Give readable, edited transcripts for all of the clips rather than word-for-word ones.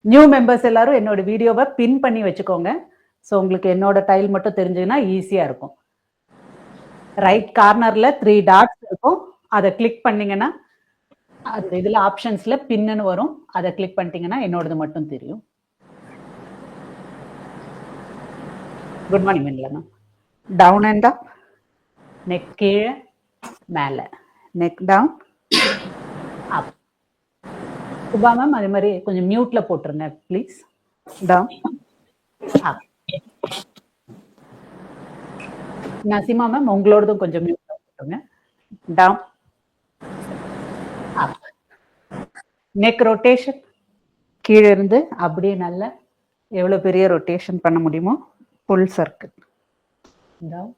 New members எல்லாரும் என்னோட வீடியோவை பின் பண்ணி வச்சுக்கோங்க. ஸோ உங்களுக்கு என்னோட டைல் மட்டும் தெரிஞ்சதுன்னா ஈஸியாக இருக்கும். ரைட் கார்னரில் 3 டாட்ஸ் இருக்கும். அதை கிளிக் பண்ணிங்கன்னா அந்த இதில் ஆப்ஷன்ஸில் பின்னு வரும். அதை கிளிக் பண்ணிட்டீங்கன்னா என்னோடது மட்டும் தெரியும். Good morning Vennila. Down and up, neck கீழே மேலே, neck down up. Subha ma'am அதே மாதிரி கொஞ்சம் மியூட்ல போட்டுருங்க please. Down up. Nasima ma'am உங்களோடதும் கொஞ்சம் மியூட்ல போட்டுருங்க. Down up. நெக் ரொட்டேஷன் கீழே இருந்து அப்படியே நல்ல எவ்வளோ பெரிய ரொட்டேஷன் பண்ண முடியுமோ full circle. Down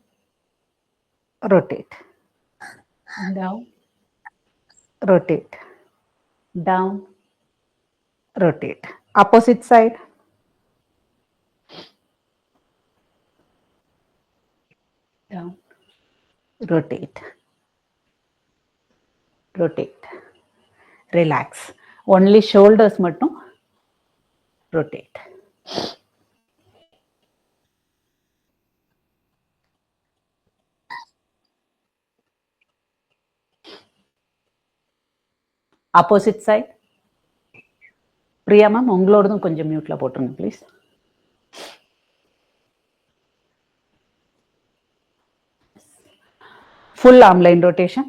rotate, down rotate, down, rotate. Opposite side. Down, rotate, rotate. Relax. Only shoulders மட்டும் rotate. Opposite side. Priya ma'am உங்களோடதும் கொஞ்சம் மியூட்ல போட்டுருங்க please. Full arm line rotation.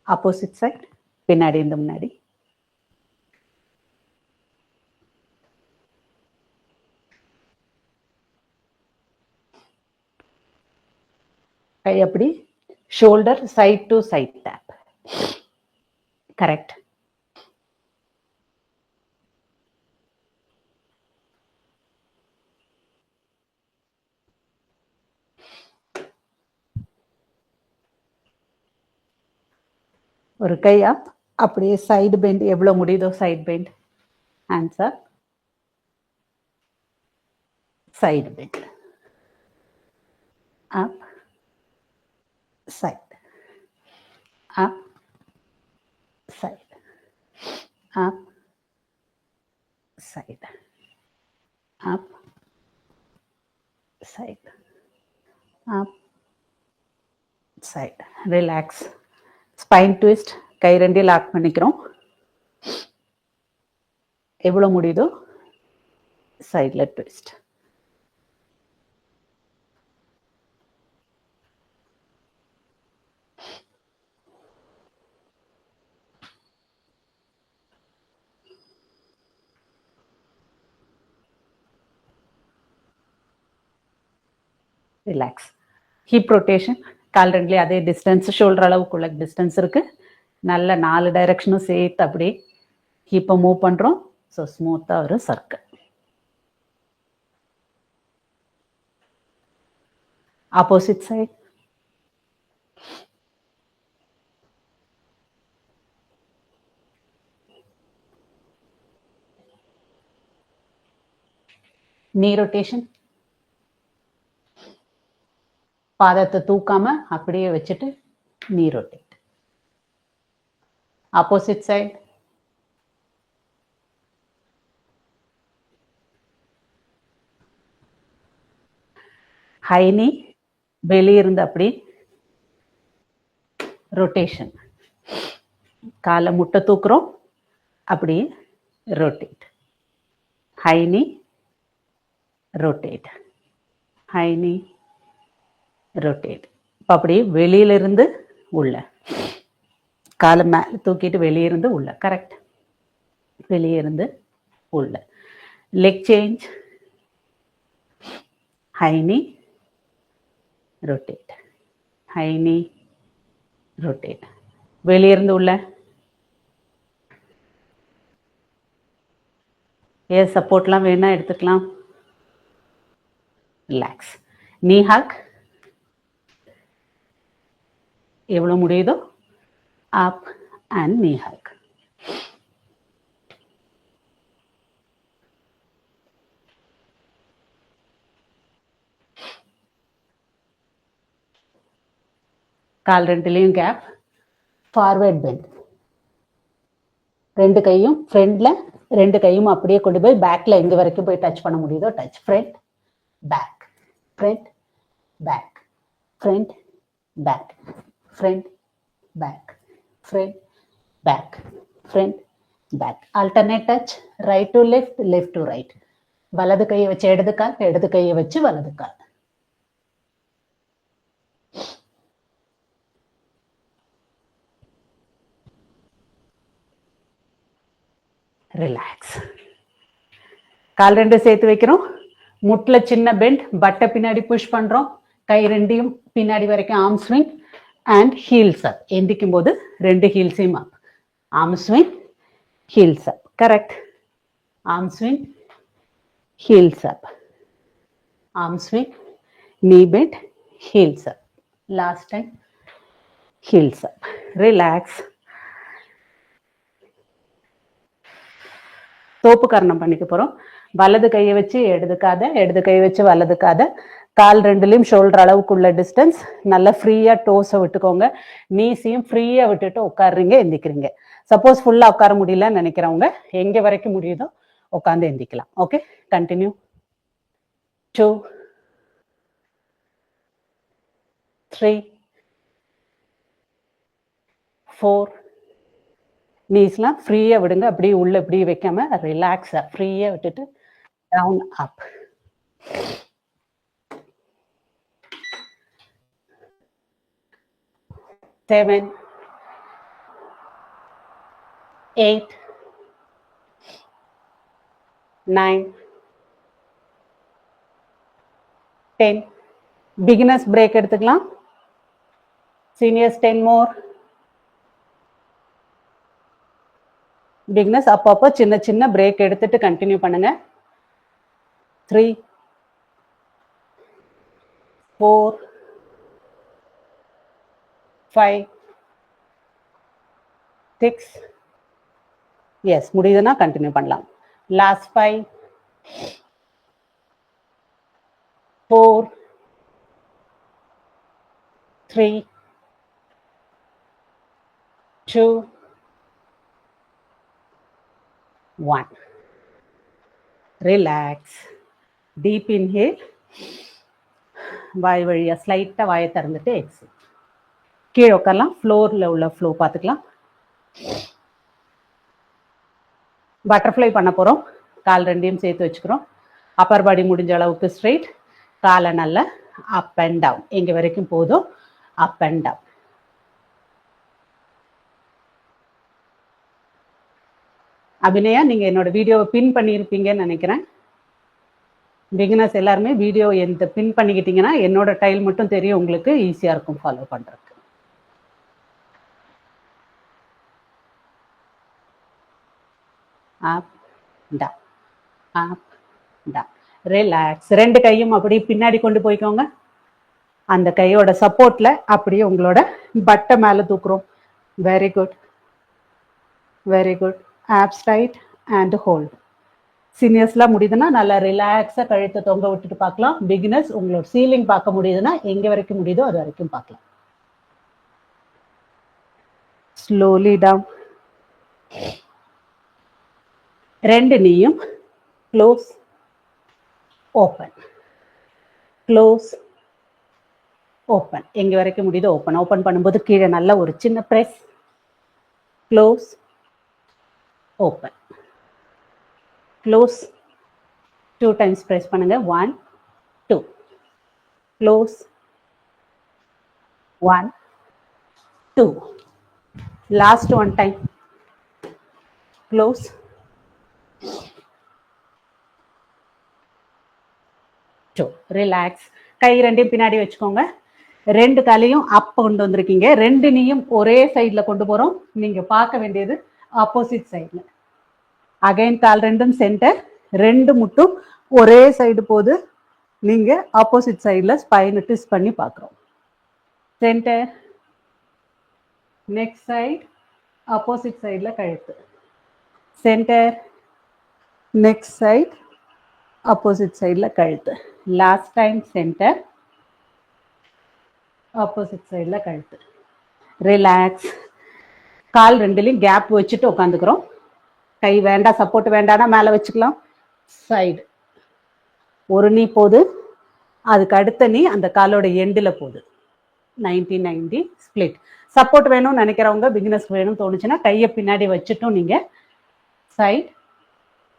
Opposite side. பின்னாடி இந்த முன்னாடி. கை அப்படி shoulder side to side tap. Correct. ஒரு கை அப், அப்படியே சைடு பெண்ட் எவ்வளோ முடியுதோ side bend. Hands up, side bend, up, side, up, side, up, side, up, side, up, side. Relax. Spine twist. கை ரெண்டையும் லாக் பண்ணிக்கிறோம். எவ்வளோ முடியுதோ சைடில் ட்விஸ்ட். ரிலாக்ஸ். Hip rotation. கால் ரெண்டுலேயே அதே டிஸ்டன்ஸ், ஷோல்டர் அளவுக்குள்ள டிஸ்டன்ஸ் இருக்கு. நல்ல 4 டைரக்ஷனும் சேர்த்து அப்படியே ஹிப்பை மூவ் பண்ணுறோம். ஸோ ஸ்மூத்தாக ஒரு circle. Opposite side. knee rotation. பாதத்தை தூக்காம அப்படியே வச்சுட்டு knee rotate. Opposite side. high knee வெளியிருந்து அப்படி ரொட்டேஷன். காலை முட்டை தூக்குறோம், அப்படியே rotate. High knee rotate, high knee rotate. இப்போ அப்படியே வெளியிலிருந்து உள்ள காலை மேலே தூக்கிட்டு வெளியிருந்து உள்ள. கரெக்ட். வெளியிருந்து உள்ள. Leg change. High knee rotate, high knee rotate. வெளியிருந்து உள்ள. சப்போர்ட்லாம் வேணா எடுத்துக்கலாம். ரிலாக்ஸ். நீ ஹக் எவ்வளோ முடியுதோ அப் அண்ட் நீ ஹக். கால் ரெண்டுலேயும் கேப். Forward bend. ரெண்டு கையும் ஃப்ரண்ட்ல, ரெண்டு கையும் அப்படியே கொண்டு போய் பேக்ல எங்க வரைக்கும் போய் டச் பண்ண முடியுதோ touch. Front back, front back, front back, front back, front back, front back. Alternate touch. Right to left, left to right. வலது கையை வச்சு இடது கால், இடது கையை வச்சு வலது கால். ரிலாக்ஸ். கால் ரெண்டு சேர்த்து வைக்கிறோம். முட்ல சின்ன பெண்ட், பட்டை பின்னாடி புஷ் பண்றோம். கை ரெண்டையும் பின்னாடி வரைக்கும் arm swing and heels up. எந்திக்கும் போது ரெண்டு ஹீல்ஸையும் up. Arm swing, heels up. Correct. Arm swing, heels up. Arm swing, knee bend, heels up. Last time, heels up. Relax. தோப்பு கரணம் பண்ணிக்க போறோம். வலது கையை வச்சு இடது காதை, இடது கையை வச்சு வலது காதை. கால் ரெண்டுலையும் ஷோல்டர் அளவுக்குள்ள டிஸ்டன்ஸ். நல்லா ஃப்ரீயா டோஸை விட்டுக்கோங்க. நீஸையும் ஃப்ரீயா விட்டுட்டு உட்காடுறீங்க, எந்திக்கிறீங்க. சப்போஸ் ஃபுல்லா உட்கார முடியலன்னு நினைக்கிறவங்க எங்க வரைக்கும் முடியுதோ உட்காந்து எந்திக்கலாம். Okay, continue. 2, 3, 4. நீஸ்லாம் ஃப்ரீயா விடுங்க. அப்படியே உள்ள இப்படியே வைக்காம ரிலாக்ஸா ஃப்ரீயா விட்டுட்டு டவுன் அப். 7, 8, 9, 10. பிகினர்ஸ் பிரேக் எடுத்துக்கலாம். Seniors 10 more. பிகினர்ஸ் அப்பப்போ சின்ன சின்ன பிரேக் எடுத்துட்டு கண்டினியூ பண்ணுங்க. 3, 4, 5, 6. எஸ், முடியுதுன்னா கண்டினியூ பண்ணலாம். லாஸ்ட் 5, 4, 3, 2, 1. ரிலாக்ஸ். Deep inhale. வாய் வழியா ஸ்லைட்டா வாயை திறந்துட்டு எக்ஸேல். கீழே உட்காரலாம். ஃப்ளோர்ல உள்ள ஃப்ளோ பார்த்துக்கலாம். பட்டர்ஃப்ளை பண்ண போறோம். கால் ரெண்டையும் சேர்த்து வச்சுக்கிறோம். அப்பர் பாடி முடிஞ்ச அளவுக்கு ஸ்ட்ரெயிட். காலை நல்லா அப் அண்ட் டவுன். எங்க வரைக்கும் போதும் அப் அண்ட் டவுன். அபிநயா, நீங்க என்னோட வீடியோவை பின் பண்ணியிருப்பீங்கன்னு நினைக்கிறேன். பிகினர்ஸ் எல்லாருமே வீடியோ எந்த பின் பண்ணிக்கிட்டீங்கன்னா என்னோட டைல் மட்டும் தெரியும், உங்களுக்கு ஈஸியா இருக்கும் ஃபாலோ பண்றதுக்கு. Up down, up down. Relax. ரெண்டு கையும் அப்படியே பின்னாடி கொண்டு போய்க்கோங்க. அந்த கையோட சப்போர்ட்ல அப்படியே உங்களோட பட்டை மேல தூக்குறோம். Very good, very good. Abs tight and hold. சீனியர்ஸ்லாம் முடியுதுன்னா நல்லா ரிலாக்ஸா கழுத்தை தொங்க விட்டுட்டு பார்க்கலாம். பிகினர்ஸ் உங்களோட சீலிங் பார்க்க முடியுதுன்னா எங்க வரைக்கும் முடியுதோ அது வரைக்கும் பார்க்கலாம். Slowly down. ரெண்டு நீயும் க்ளோஸ் ஓப்பன், க்ளோஸ் ஓப்பன். எங்க வரைக்கும் முடியுதோ ஓப்பன். ஓப்பன் பண்ணும்போது கீழே நல்ல ஒரு சின்ன press. Close open, close. 2 times press பண்ணுங்க. 1, 2. Close 1, 2. Last 1 time. Close 2. Relax. கை ரெண்டையும் பின்னாடி வச்சுக்கோங்க. ரெண்டு காலையும் அப் கொண்டு வந்திருக்கீங்க. ரெண்டு நீயும் ஒரே சைட்ல கொண்டு போறோம். நீங்க பார்க்க வேண்டியது ஆப்போசிட் சைட்ல. அகைன் கால் ரெண்டும் சென்டர். ரெண்டு முட்டும் ஒரே சைடு போது. நீங்க ஆப்போசிட் சைட்ல ஸ்பைனை ட்விஸ்ட் பண்ணி பார்க்குறோம். சென்டர், நெக்ஸ்ட் சைடு, ஆப்போசிட் சைட்ல கழுத்து. சென்டர், நெக்ஸ்ட் சைடு, ஆப்போசிட் சைட்ல கழுத்து. லாஸ்ட் டைம் சென்டர், ஆப்போசிட் சைடுல கழுத்து. ரிலாக்ஸ். கால் ரெண்டுலையும் கேப் வச்சுட்டு உட்காந்துக்கிறோம். கை வேண்டாம், சப்போர்ட் வேண்டாம்னா மேலே வச்சுக்கலாம். சைடு ஒரு நீ போகுது, அதுக்கு அடுத்த நீ அந்த காலோட எண்டில் போகுது. 90-90 ஸ்பிளிட். சப்போர்ட் வேணும்னு நினைக்கிறவங்க, பிகினர்ஸ் வேணும்னு தோணுச்சுன்னா கையை பின்னாடி வச்சுட்டும் நீங்கள் சைட்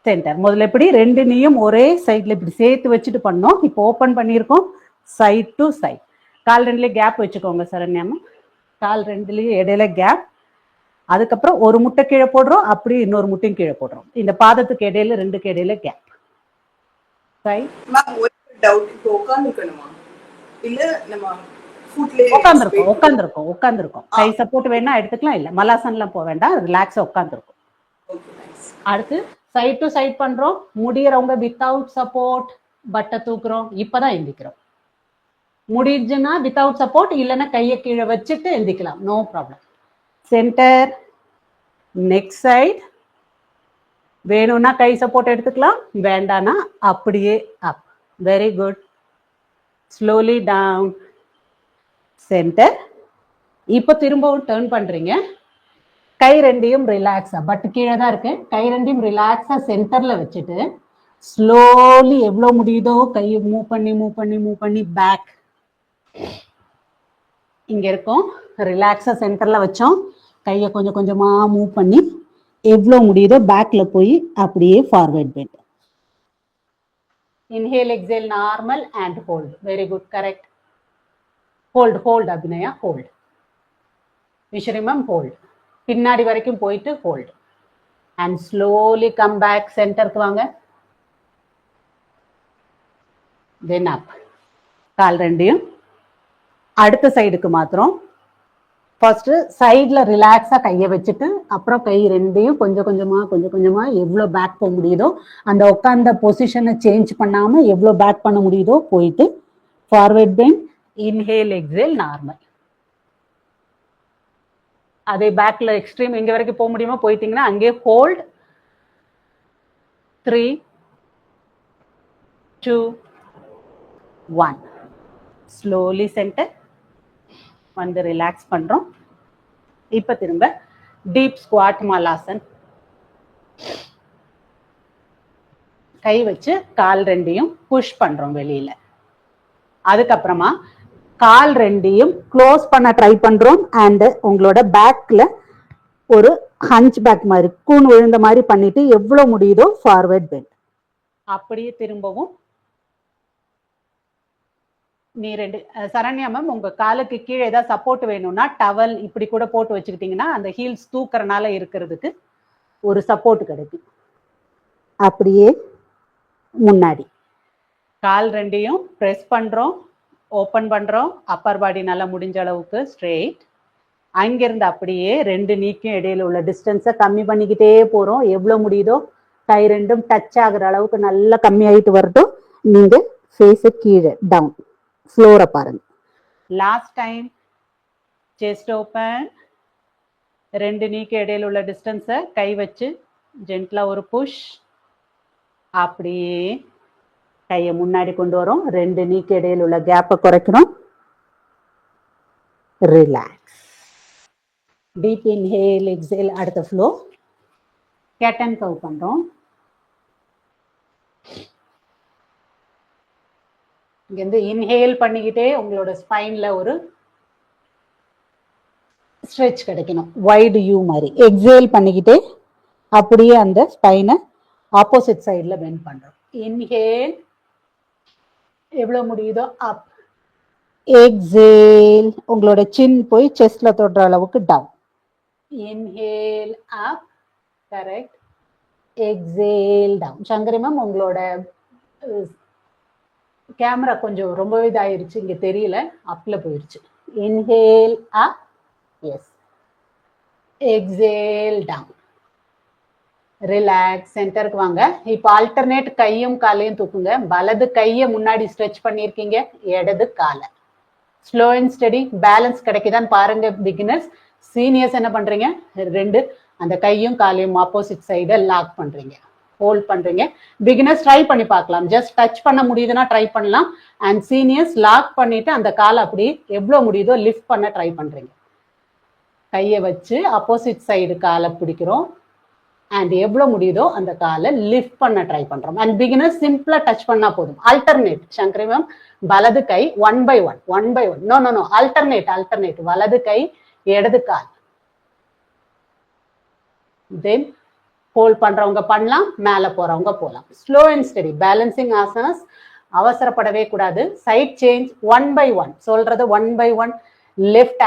சென்டர். முதல்ல எப்படி ரெண்டு நீயும் ஒரே சைடில் இப்படி சேர்த்து வச்சுட்டு பண்ணோம். இப்போ ஓப்பன் பண்ணியிருக்கோம். Side to side. கால் ரெண்டுலேயும் கேப் வச்சுக்கோங்க சரண்யாமா. கால் ரெண்டுலேயும் இடையில கேப். அதுக்கப்புறம் ஒரு முட்டை கீழே போடுறோம், அப்படி இன்னொரு முட்டையும் கீழே போடுறோம். இந்த பாதத்துக்கு இடையில ரெண்டுக்கு இடையில கேப். உட்காந்துருக்கோம். கை சப்போர்ட் வேணா எடுத்துக்கலாம், இல்ல மலாசன்லாம் போக வேண்டாம், ரிலாக்ஸா உட்காந்துருக்கும். அடுத்து சைட் டு சைட் பண்றோம். முடியறவங்க வித்தவுட் சப்போர்ட் பட்டை தூக்குறோம். இப்பதான் எந்திக்கிறோம். முடிஞ்சுன்னா வித்தவுட் சப்போர்ட், இல்லைன்னா கையை கீழே வச்சுட்டு எந்திக்கலாம், no problem. Centre. Next side. வேணும்னா கை சப்போர்ட் எடுத்துக்கலாம், வேண்டானா அப்படியே up. Very good. Slowly down. Centre. இப்போ திரும்பவும் டர்ன் பண்றீங்க. கை ரெண்டையும் ரிலாக்ஸா, பட் கீழே தான் இருக்கு, கை ரெண்டையும் ரிலாக்ஸா சென்டர்ல வச்சுட்டு ஸ்லோலி எவ்வளோ முடியுதோ கையை மூவ் பண்ணி பேக். இங்க இருக்கும். ரிலாக்ஸா சென்டர்ல வச்சோம். கையை கொஞ்சம் கொஞ்சமா மூவ் பண்ணி எவ்வளோ முடியுதோ பேக்ல போய் அப்படியே forward bend. Inhale exhale normal and hold. Very good, correct. Hold Abhinaya, hold. விஸ்வரிமம் ஹோல்ட். பின்னாடி வரைக்கும் போயிட்டு hold and slowly come back. சென்டருக்கு வாங்க. தென் அப். கால் ரெண்டையும் அடுத்த சைடுக்கு மாத்திரம். ஃபர்ஸ்ட் சைட்ல ரிலாக்ஸா கையை வச்சுட்டு அப்புறம் கை ரெண்டையும் கொஞ்சம் கொஞ்சமா எவ்வளோ பேக் போக முடியுதோ, அந்த உட்கார்ந்த பொசிஷனை சேஞ்ச் பண்ணாம எவ்வளோ பேக் பண்ண முடியுதோ போயிட்டு forward bend. Inhale exhale normal. அதே பேக்ல எக்ஸ்ட்ரீம் எங்க வரைக்கும் போக முடியுமோ போயிட்டீங்கன்னா அங்கே ஹோல்ட். 3, 2, 1. ஸ்லோலி சென்டர் வந்து ரிலாக்ஸ் பண்றோம். இப்ப திரும்ப டீப் ஸ்குவாட் மலாசன். கை வச்சு கால் ரெண்டையும் புஷ் பண்றோம் வெளியில. அதுக்கப்புறமா கால் ரெண்டையும் க்ளோஸ் பண்ண ட்ரை பண்றோம். அண்ட் உங்களோட பேக்ல ஒரு ஹஞ்ச் பேக் மாதிரி கூன் விழுந்த மாதிரி பண்ணிட்டு எவ்வளவு முடியுதோ ஃபார்வர்ட் பெண்ட். அப்படியே திரும்பவும் நீ ரெண்டு. சரண்யா மேம், உங்க காலுக்கு கீழே ஏதாவது சப்போர்ட் வேணும்னா டவல் இப்படி கூட போட்டு வச்சுக்கிட்டீங்கன்னா அந்த ஹீல்ஸ் தூக்கறனால இருக்கிறதுக்கு ஒரு சப்போர்ட் கிடைக்கும். அப்படியே முன்னாடி கால் ரெண்டையும் ப்ரெஸ் பண்றோம், ஓப்பன் பண்றோம். அப்பர் பாடி நல்லா முடிஞ்ச அளவுக்கு ஸ்ட்ரெயிட். அங்கிருந்து அப்படியே ரெண்டு நீக்கும் இடையில உள்ள டிஸ்டன்ஸை கம்மி பண்ணிக்கிட்டே போறோம். எவ்வளவு முடியுதோ கை ரெண்டும் டச் ஆகுற அளவுக்கு நல்லா கம்மி ஆகிட்டு வரட்டும். நீங்க ஃபேஸை கீழே டவுன், ஃப்ளோரை பாருங்க. Last time chest open. ரெண்டு நீக்கு இடையில உள்ள டிஸ்டன்ஸை கை வச்சு ஜென்ட்லா ஒரு புஷ். அப்படியே கையை முன்னாடி கொண்டு வரோம். ரெண்டு நீக்கு இடையில உள்ள கேப்பை குறைக்கிறோம். ரிலாக்ஸ். Deep inhale exhale. அடுத்த ஃப்ளோ கேட் அண்ட் கவ் பண்றோம். இங்கிருந்து இன்ஹேல் பண்ணிக்கிட்டே உங்களோட ஸ்பைன்ல ஒரு ஸ்ட்ரெச் கிடைக்கணும், வைடு யூ மாதிரி. எக்ஸேல் பண்ணிக்கிட்டே அப்படியே அந்த ஸ்பைனை ஆப்போசிட் சைட்ல பெண்ட் பண்றோம். இன்ஹேல் எவ்வளவு முடியுதோ அப். எக்ஸேல் உங்களோட சின் போய் செஸ்ட்ல தொடுற அளவுக்கு down. Inhale up, correct. Exhale down. Shankari ma'am, உங்களோட கேமரா கொஞ்சம் ரொம்பவே இதாயிருச்சு, இங்க தெரியல, அப்ல போயிருச்சு. Inhale up, yes. Exhale down. Relax. சென்டருக்கு வாங்க. இப்போ ஆல்டர்னேட் கையும் காலையும் தூக்குங்க. வலது கையை முன்னாடி ஸ்ட்ரெச் பண்ணியிருக்கீங்க, இடது காலை. Slow and study. பேலன்ஸ் கிடைக்குதான்னு பாருங்க பிகினர்ஸ். சீனியர்ஸ் என்ன பண்றீங்க, ரெண்டு அந்த கையும் காலையும் ஆப்போசிட் சைடை லாக் பண்றீங்க. ஹோல்ட் பண்றீங்க. பிகினர்ஸ் ட்ரை பண்ணி பார்க்கலாம், ஜஸ்ட் டச் பண்ண முடியுதுன்னா ட்ரை பண்ணலாம். அண்ட் சீனியர்ஸ் லாக் பண்ணிட்டு அந்த காலை அப்படி எவ்வளவு முடியுதோ லிஃப்ட் பண்ண ட்ரை பண்றீங்க. கையை வச்சு அப்போசிட் சைடு காலை பிடிக்கிறோம் அண்ட் எவ்வளவு முடியுதோ அந்த காலை லிஃப்ட் பண்ண ட்ரை பண்றோம். அண்ட் பிகினர்ஸ் சிம்பிளா டச் பண்ணா போதும். ஆல்டர்னேட் சங்கரி மேம், வலது கை 1 by 1 நோ ஆல்டர்னேட் வலது கை இடது கால். தென் ஹோல்ட் பண்றவங்க பண்ணலாம், மேல போறவங்க போலாம். Slow and steady balancing asanas, அவசரப்படவே கூடாது. சைட் சேஞ்ச் 1 by 1 சொல்றது 1 by 1. Left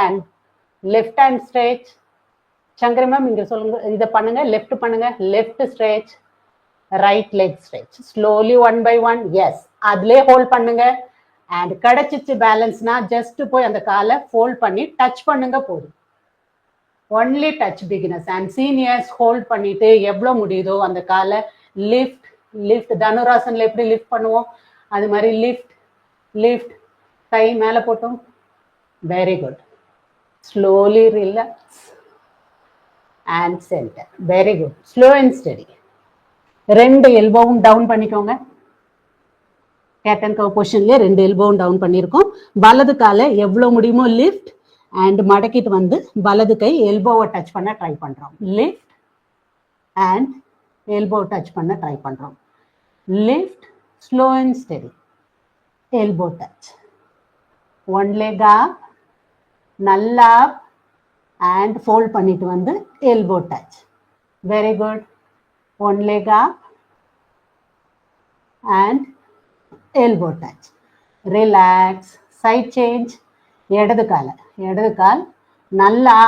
hand stretch. Shankari ma'am இங்க சொல்லுங்க, இதை பண்ணுங்க, லெஃப்ட் பண்ணுங்க, left stretch, right leg stretch. Slowly 1 by 1. Yes, அதுலயே ஹோல்ட் பண்ணுங்க. அண்ட் கிடைச்சிச்சு பேலன்ஸ்னா ஜஸ்ட் போய் அந்த காலை ஃபோல்ட் பண்ணி டச் பண்ணுங்க போதும். Only touch beginners. And seniors hold பண்ணிட்டு எவ்வளவு முடியுதோ அந்த காலை லிஃப்ட் தனுராசன்ல எப்படி லிஃப்ட் பண்ணுவோம் அது மாதிரி லிஃப்ட் கை மேல போட்டோம். Very good. Slowly relax and centre. Very good. Slow and steady. 2 எல்போவும் டவுன் பண்ணிக்கோங்க. கேட் அண்ட் கவ் பொசிஷன்ல 2 எல்போவும் டவுன் பண்ணியிருக்கோம். வலது காலை எவ்வளவு முடியுமோ லிஃப்ட் அண்ட் மடக்கிட்டு வந்து வலது கை எல்போவை டச் பண்ண ட்ரை பண்றோம். லிஃப்ட் அண்ட் எல்போ டச் பண்ண ட்ரை பண்றோம். Lift, slow and steady, elbow touch. 1 leg up, நல்லா அண்ட் ஃபோல்ட் பண்ணிட்டு வந்து elbow touch. Very good. 1 leg up and elbow touch. Relax. Side change. இடது கால் நல்லா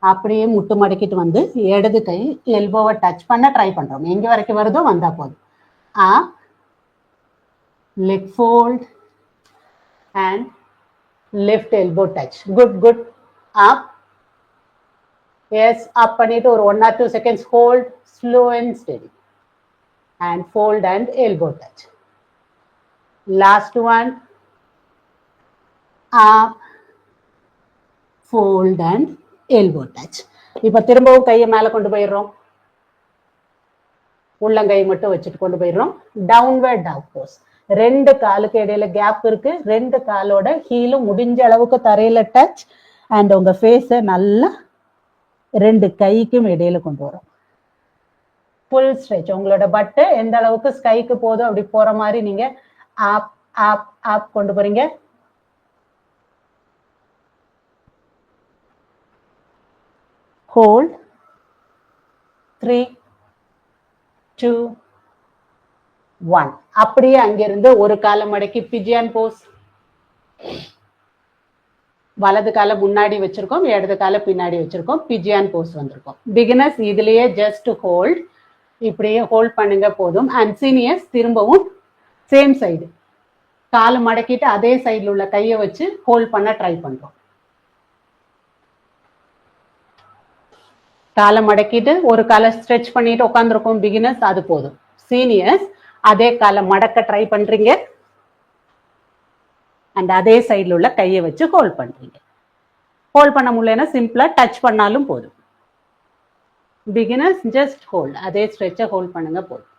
அப்படியே முட்டு மடக்கிட்டு வந்து இடது கை எல்போவை டச் பண்ண ட்ரை பண்றோம். எங்க வரைக்கும் வருதோ வந்தா போதும். Leg fold and left elbow touch. Good. Up. Yes, up பண்ணிட்டு ஒரு 1 or 2 seconds hold. Slow and steady and fold and elbow touch. Last one. Up, fold and elbow touch. இப்ப திரும்பவும் கையை மேல கொண்டு போயிடுறோம். உள்ளங்கை மட்டும் வச்சுட்டு கொண்டு போயிடுறோம். Downward talk Bose. 2 காலுக்கு இடையில கேப் இருக்கு. 2 காலோட ஹீலும் முடிஞ்ச அளவுக்கு தரையில டச் அண்ட் உங்க ஃபேஸை நல்லா 2 கைக்கும் இடையில கொண்டு வரும். Full stretch. உங்களோட பட்டு எந்த அளவுக்கு ஸ்கைக்கு போதும் அப்படி போற மாதிரி நீங்க அப் கொண்டு போறீங்க. ஹோல்ட். 3, 2, 1. அப்படியே அங்கிருந்து ஒரு காலை மடக்கி பிஜியான் போஸ். வலது காலை முன்னாடி வச்சிருக்கோம், இடது காலை பின்னாடி வச்சிருக்கோம். பிஜியான் போஸ் வந்திருக்கோம். பிகினர்ஸ் இதுலயே ஜஸ்ட் ஹோல்ட், இப்படியே ஹோல்ட் பண்ணுங்க போதும். அண்ட் சீனியர்ஸ் திரும்பவும் சேம் சைடு காலை மடக்கிட்டு அதே சைடுல உள்ள கையை வச்சு ஹோல்ட் பண்ண ட்ரை பண்றோம். காலை மடக்கிட்டு ஒரு காலை ஸ்ட்ரெச் பண்ணிட்டு உட்காந்துருக்கோம் பிகினர்ஸ், அது போதும். சீனியர்ஸ் அதே காலை மடக்க ட்ரை பண்றீங்க அண்ட் அதே சைடுல உள்ள கையை வச்சு ஹோல்ட் பண்றீங்க. ஹோல்ட் பண்ண முடியலன்னா சிம்பிளா டச் பண்ணாலும் போதும். பிகினர்ஸ் ஜஸ்ட் ஹோல்ட், அதே ஸ்ட்ரெச்சை ஹோல்ட் பண்ணுங்க போதும்.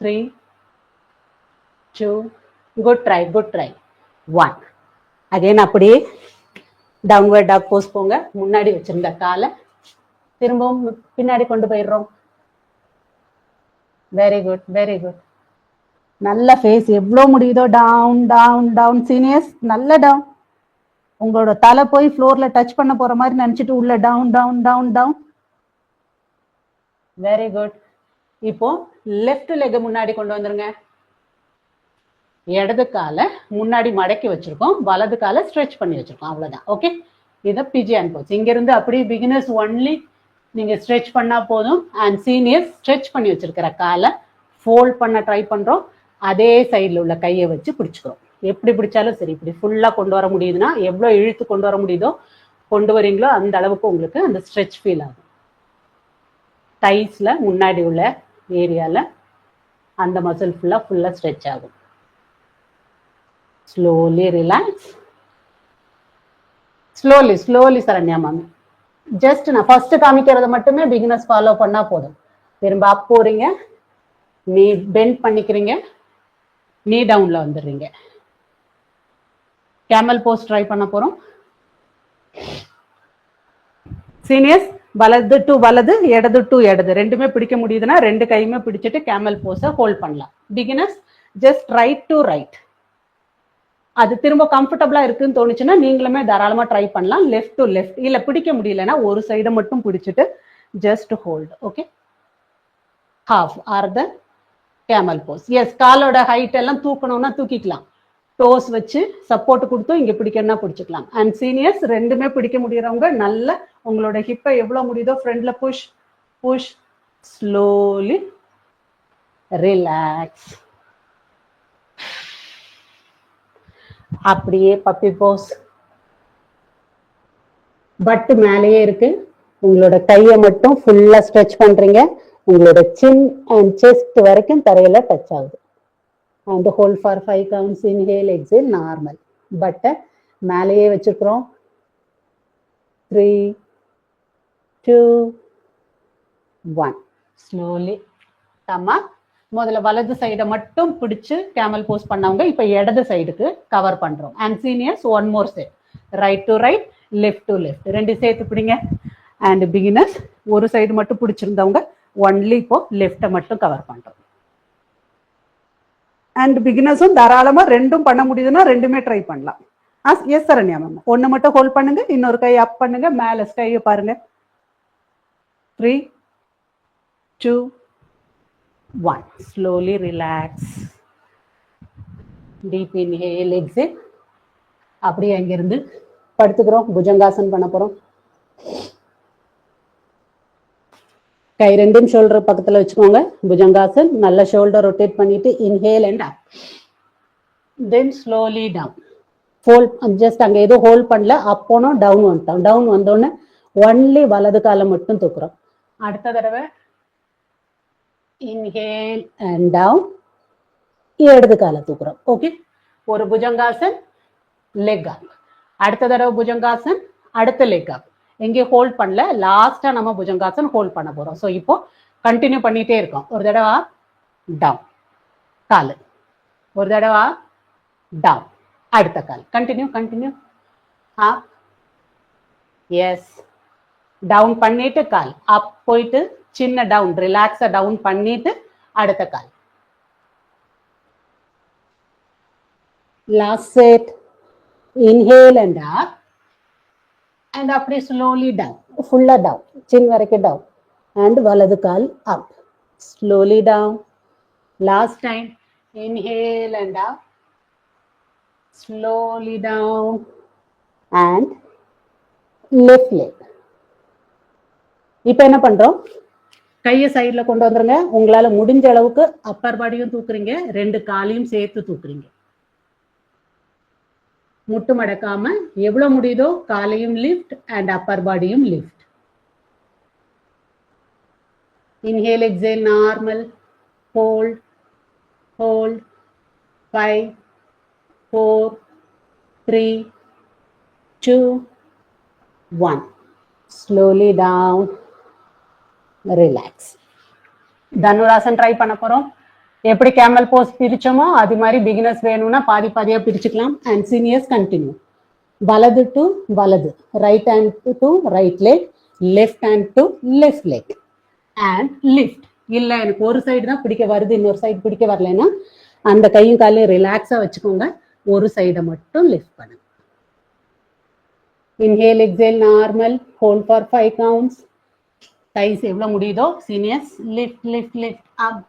3, 2, குட் ட்ரை. 1. அகைன் அப்படியே டவுன்வர்ட் டாக் போஸ் போங்க. முன்னாடி வச்சிருந்த காலை திரும்பவும் பின்னாடி கொண்டு போயிடுறோம். Very good. நல்ல ஃபேஸ் எவ்வளோ முடியுதோ டவுன். சீனியர்ஸ் நல்ல டவுன். உங்களோட தலை போய் ஃப்ளோர்ல டச் பண்ண போற மாதிரி நினைச்சிட்டு உள்ள டவுன். Very good. இப்போ லெஃப்ட் லெக் முன்னாடி கொண்டு வந்துருங்க. இடது காலை முன்னாடி மடக்கி வச்சிருக்கோம், வலது காலை ஸ்ட்ரெச் பண்ணி வச்சிருக்கோம். அவ்வளவுதான். ஓகே, இதை பிஜியான் போஸ். இங்க இருந்து அப்படியே பிகினர்ஸ் ஒன்லி நீங்க ஸ்ட்ரெச் பண்ணா போதும். அண்ட் சீனியர்ஸ் ஸ்ட்ரெச் பண்ணி வச்சிருக்கிற காலை ஃபோல்ட் பண்ண ட்ரை பண்றோம். அதே சைட்ல உள்ள கையை வச்சு பிடிச்சுக்கிறோம். எப்படி பிடிச்சாலும் சரி, இப்படி ஃபுல்லா கொண்டு வர முடியுதுன்னா எவ்வளவு இழுத்து கொண்டு வர முடியுதோ கொண்டு வரீங்களோ அந்த அளவுக்கு உங்களுக்கு அந்த ஸ்ட்ரெச் ஃபீல் ஆகும். டைஸ்ல முன்னாடி உள்ள ஏரியால அந்த மசில் ஃபுல்லா ஸ்ட்ரெச் ஆகும். Slowly relax. ஸ்லோலி சரண்யா மாமி. ஜஸ்ட் நான் ஃபர்ஸ்ட் காமிக்கிறத மட்டுமே பிகினர்ஸ் ஃபாலோ பண்ணா போதும். திரும்ப அப் போறீங்க, நீ பெண்ட் பண்ணிக்கிறீங்க, நீ டவுன்ல வந்துடுறீங்க. கேமல் போஸ் ட்ரை பண்ண போறோம். சீனியர்ஸ் வலது டு வலது, இடது டு இடது, ரெண்டுமே பிடிக்க முடியுதுன்னா ரெண்டு கையுமே பிடிச்சிட்டு கேமல் போஸை ஹோல்ட் பண்ணலாம். Beginners just right to right. அது திரும்ப கம்ஃபர்டபுளா இருக்குன்னு தோணுச்சுன்னா நீங்களுமே தாராளமா ட்ரை பண்ணலாம். லெஃப்ட் டு லெஃப்ட், இல்ல பிடிக்க முடியலன்னா ஒரு சைடை மட்டும் பிடிச்சிட்டு just hold. Okay, half or the camel pose. Yes, காலோட ஹைட் எல்லாம் தூக்கணும்னா தூக்கிக்கலாம், டோஸ் வச்சு சப்போர்ட் கொடுத்து இங்க பிடிக்கணும்னா பிடிச்சிக்கலாம். அண்ட் சீனியர்ஸ் ரெண்டுமே பிடிக்க முடியறவங்க நல்ல உங்களோட ஹிப்பை எவ்வளவு முடியுதோ ஃப்ரண்ட்ல புஷ் புஷ், ஸ்லோலி ரிலாக்ஸ். அப்படியே பப்பி போஸ், பட்டு மேலேயே இருக்கு. உங்களோட கையை மட்டும் ஃபுல்லா ஸ்ட்ரெச் பண்றீங்க. உங்களோட சின் அண்ட் செஸ்ட் வரைக்கும் தரையில டச் ஆகுது. and hold for 5 counts. Inhale, exhale, normal. பட்டை மேலேயே வச்சுக்கிறோம். 3, 2, 1. Slowly come up. முதல்ல வலது சைடை மட்டும் பிடிச்சு கேமல் போஸ் பண்ணவங்க இப்ப இடது சைடுக்கு கவர் பண்றோம். And seniors one more set, right to right, left to left, ரெண்டு சேர்த்து பிடிங்க. அண்ட் பிகினர்ஸ் ஒரு சைடு மட்டும் பிடிச்சிருந்தவங்க ஒன்லி இப்போ லெஃப்டை மட்டும் கவர் பண்றோம். அண்ட் பிகினர்ஸும் தாராளமா ரெண்டும் பண்ண முடியுதுன்னா ரெண்டுமே ட்ரை பண்ணலாம். எஸ் சரண்யா மேம், ஒன்னு மட்டும் ஹோல்ட் பண்ணுங்க, இன்னொரு கை அப் பண்ணுங்க, மேல ஸ்கையை பாருங்க. 3, 2, 1. Slowly relax. Deep inhale, exhale. அப்படியே அங்கிருந்து படுத்துக்கிறோம். புஜங்காசன் பண்ண போறோம். கை ரெண்டும் ஷோல்டர் பக்கத்துல வச்சுக்கோங்க. புஜங்காசன், நல்ல ஷோல்டர் ரொட்டேட் பண்ணிட்டு inhale and up, then slowly down. Fold just அங்க எதுவும் ஹோல்ட் பண்ணல, அப் போனோம், டவுன் வந்துட்டோம். டவுன் வந்தோடனே ஒன்லி வலது காலை மட்டும் தூக்குறோம். அடுத்த தடவை இன்ஹேல் அண்ட் டவுன், இடது காலை தூக்குறோம். ஓகே, ஒரு புஜங்காசன், லெக் அப். அடுத்த தடவை புஜங்காசன், அடுத்த லெக் அப். எங்கேயும் ஹோல்ட் பண்ணல, லாஸ்டா நம்ம புஜங்காசன் ஹோல்ட் பண்ண போறோம். ஸோ இப்போ கண்டினியூ பண்ணிட்டே இருக்கோம். ஒரு தடவை டவுன் காலு, ஒரு தடவை டவுன் அடுத்த கால், கண்டினியூ கண்டினியூ. அப், எஸ், டவுன் பண்ணிட்டு கால் அப் போயிட்டு சின்ன டவுன், ரிலாக்ஸா டவுன் பண்ணிட்டு அடுத்த கால். Last set, inhale and up, and அப்படியே slowly down, full down, chin வரைக்கும் down, and வலது கால் up, slowly down. Last time, inhale and up, slowly down, and left leg. இப்போ என்ன பண்றோம், கையை சைட்ல கொண்டு வந்துருங்க. உங்களால முடிஞ்ச அளவுக்கு அப்பர் பாடியும் தூக்குறீங்க, ரெண்டு காலையும் சேர்த்து தூக்குறீங்க. முட்டு மடக்காம எவ்வளவு முடியுதோ காலையும் லிஃப்ட் அண்ட் அப்பர் பாடியும் lift. Inhale, exhale, normal, hold, hold. 5, 4, 3, 2, 1. Slowly down, relax. Dhanurasana try பண்ண போறோம். எப்படி கேமல் போஸ் பிரிச்சோமோ அது மாதிரி பிகினர்ஸ் வேணும்னா பாதி பாதியா பிரிச்சுக்கலாம். And seniors continue. வலது டு வலது, right hand to right leg, left hand to left leg, and lift. இல்ல எனக்கு ஒரு சைடு தான் பிடிக்க வருது, இன்னொரு சைடு பிடிக்க வரலன்னா அந்த கையும் காலையும் ரிலாக்ஸா வச்சுக்கோங்க, ஒரு சைடை மட்டும் லிஃப்ட் பண்ணுங்க. Inhale, exhale, normal, hold for 5 counts. Guys எவ்வளவு முடியுதோ seniors lift lift lift up.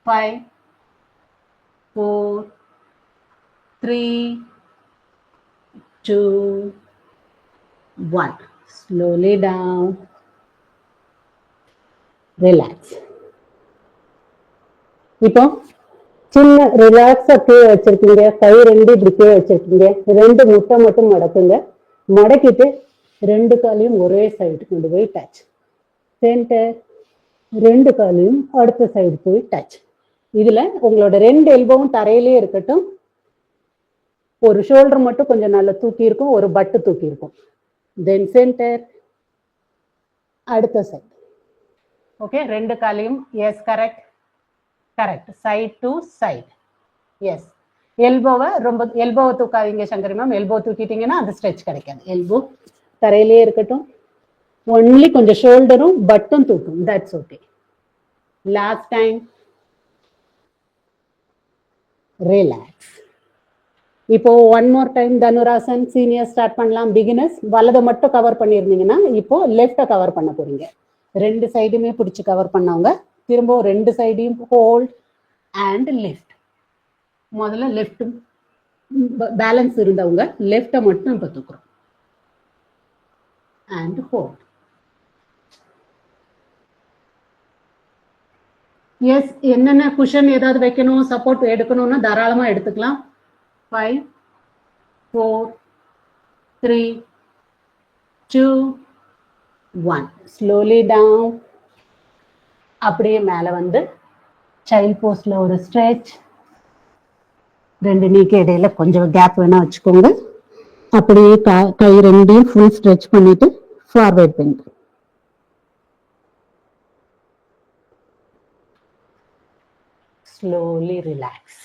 5, 4, 3, 2, 1. Slowly down. Relax. இப்போ சின்ன ரிலாக்ஸா கீழே வச்சிருக்கீங்க, கை ரெண்டு இப்படி கீழே வச்சிருக்கீங்க, ரெண்டு முட்டை மட்டும் மடக்குங்க. மடக்கிட்டு ரெண்டு காலையும் ஒரே சைடு கொண்டு போய் டச். சென்டர், ரெண்டு காலையும் அடுத்த சைடு போய் டச். இதுல உங்களோட ரெண்டு எல்போவும் தரையிலே இருக்கட்டும், ஒரு ஷோல்டர் மட்டும் கொஞ்சம் நல்லா தூக்கி இருக்கும், ஒரு பட்டு தூக்கி இருக்கும். தென் சென்டர், அடுத்த சைடு, ஓகே, ரெண்டு காலையும் yes correct correct, side to side yes. எல்போவை தூக்காதீங்க சங்கரி மேம், எல்போ தூக்கிட்டீங்கன்னா அந்த ஸ்ட்ரெச் கிடைக்காது. எல்போ தரையிலே இருக்கட்டும், ஒன்லி கொஞ்சம் ஷோல்டரும் பட்டும் தூக்கும், that's okay. Last time relax. இப்போ one more time Dhanurasana senior start பண்ணலாம். பிகினர்ஸ் வலதை மட்டும் கவர் பண்ணியிருந்தீங்கன்னா இப்போ லெஃப்டை கவர் பண்ண போறீங்க. ரெண்டு சைடுமே பிடிச்சி கவர் பண்ணவங்க திரும்ப ரெண்டு சைடையும் ஹோல்ட் அண்ட் லிஃப்ட். முதல்ல லெஃப்ட் பேலன்ஸ் இருந்தவங்க லெஃப்டை மட்டும் இப்போ தூக்குறோம் அண்ட் ஹோல்ட். எஸ், என்னென்ன குஷன் ஏதாவது வைக்கணும், சப்போர்ட் எடுக்கணும்னா தாராளமா எடுத்துக்கலாம். 5 4 3 2 1. Slowly down. அப்படியே மேலே வந்து சைல்ட் போஸ்ட்ல ஒரு ஸ்ட்ரெச். ரெண்டு நீக்கு இடையில கொஞ்சம் கேப் வேணா வச்சுக்கோங்க. அப்படியே கை ரெண்டையும் ஃபுல் ஸ்ட்ரெச் பண்ணிட்டு forward bend. Slowly relax.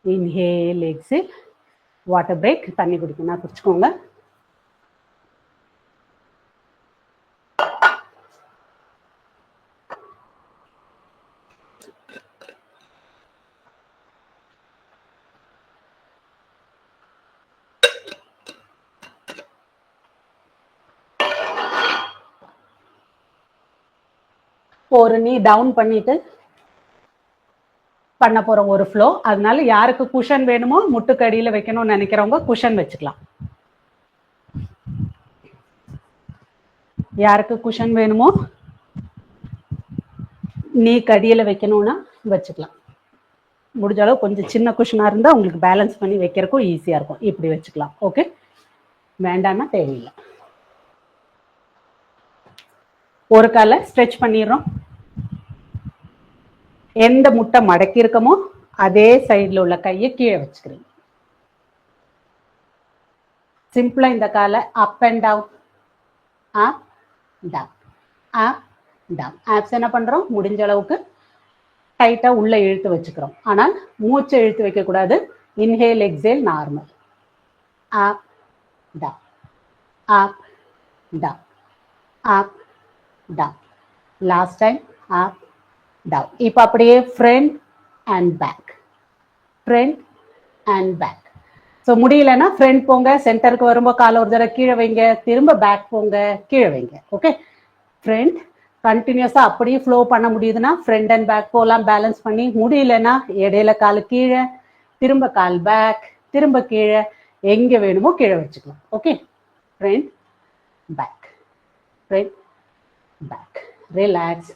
Inhale exhale. Water break. தண்ணி குடிக்கணும்னா குடிச்சுக்கோங்க. ஒரு நீ டவுன் பண்ணிட்டு பண்ண போறோம் ஒரு ஃப்ளோ. அதனால யாருக்கு குஷன் வேணுமோ முட்டுக்கடியில வைக்கணும்னு நினைக்கிறவங்க குஷன் வச்சுக்கலாம். யாருக்கு குஷன் வேணுமோ நீ கடியில வைக்கணும்னா வச்சுக்கலாம். முடிஞ்ச அளவு கொஞ்சம் சின்ன குஷனா இருந்தா உங்களுக்கு பேலன்ஸ் பண்ணி வைக்கிறதுக்கும் ஈஸியா இருக்கும். இப்படி வச்சுக்கலாம். ஓகே, வேண்டாம்னா தேவையில்லை. ஒரு காலை ஸ்ட்ரெச் பண்ணிடுறோம். எந்த முட்டை மடக்கி இருக்கமோ அதே சைட்ல உள்ள கையை கீழே வச்சுக்கிறீங்க. சிம்பிளா இந்த காலை up and down, up down, up down. Abs என்ன பண்றோம், முடிஞ்ச அளவுக்கு டைட்டா உள்ள இழுத்து வச்சுக்கிறோம். ஆனால் மூச்சை இழுத்து வைக்க கூடாது. Inhale exhale normal. Up down, up down, up down. Last time up down. இப்போ அப்படியே front and back, front and back. So முடியலன்னா ஃப்ரண்ட் போங்க, சென்டருக்கு வரும்போது காலை ஒரு தடவை கீழே வைங்க, திரும்ப பேக் போங்க, கீழே வைங்க. ஓகே, ஃப்ரண்ட் கண்டினியூஸா அப்படியே ஃப்ளோ பண்ண முடியுதுன்னா ஃப்ரண்ட் அண்ட் பேக் போகலாம் பேலன்ஸ் பண்ணி. முடியலன்னா இடையில கால் கீழே, திரும்ப கால் பேக், திரும்ப கீழே, எங்க வேணுமோ கீழே வச்சுக்கலாம். Okay, front back, front back. Relax.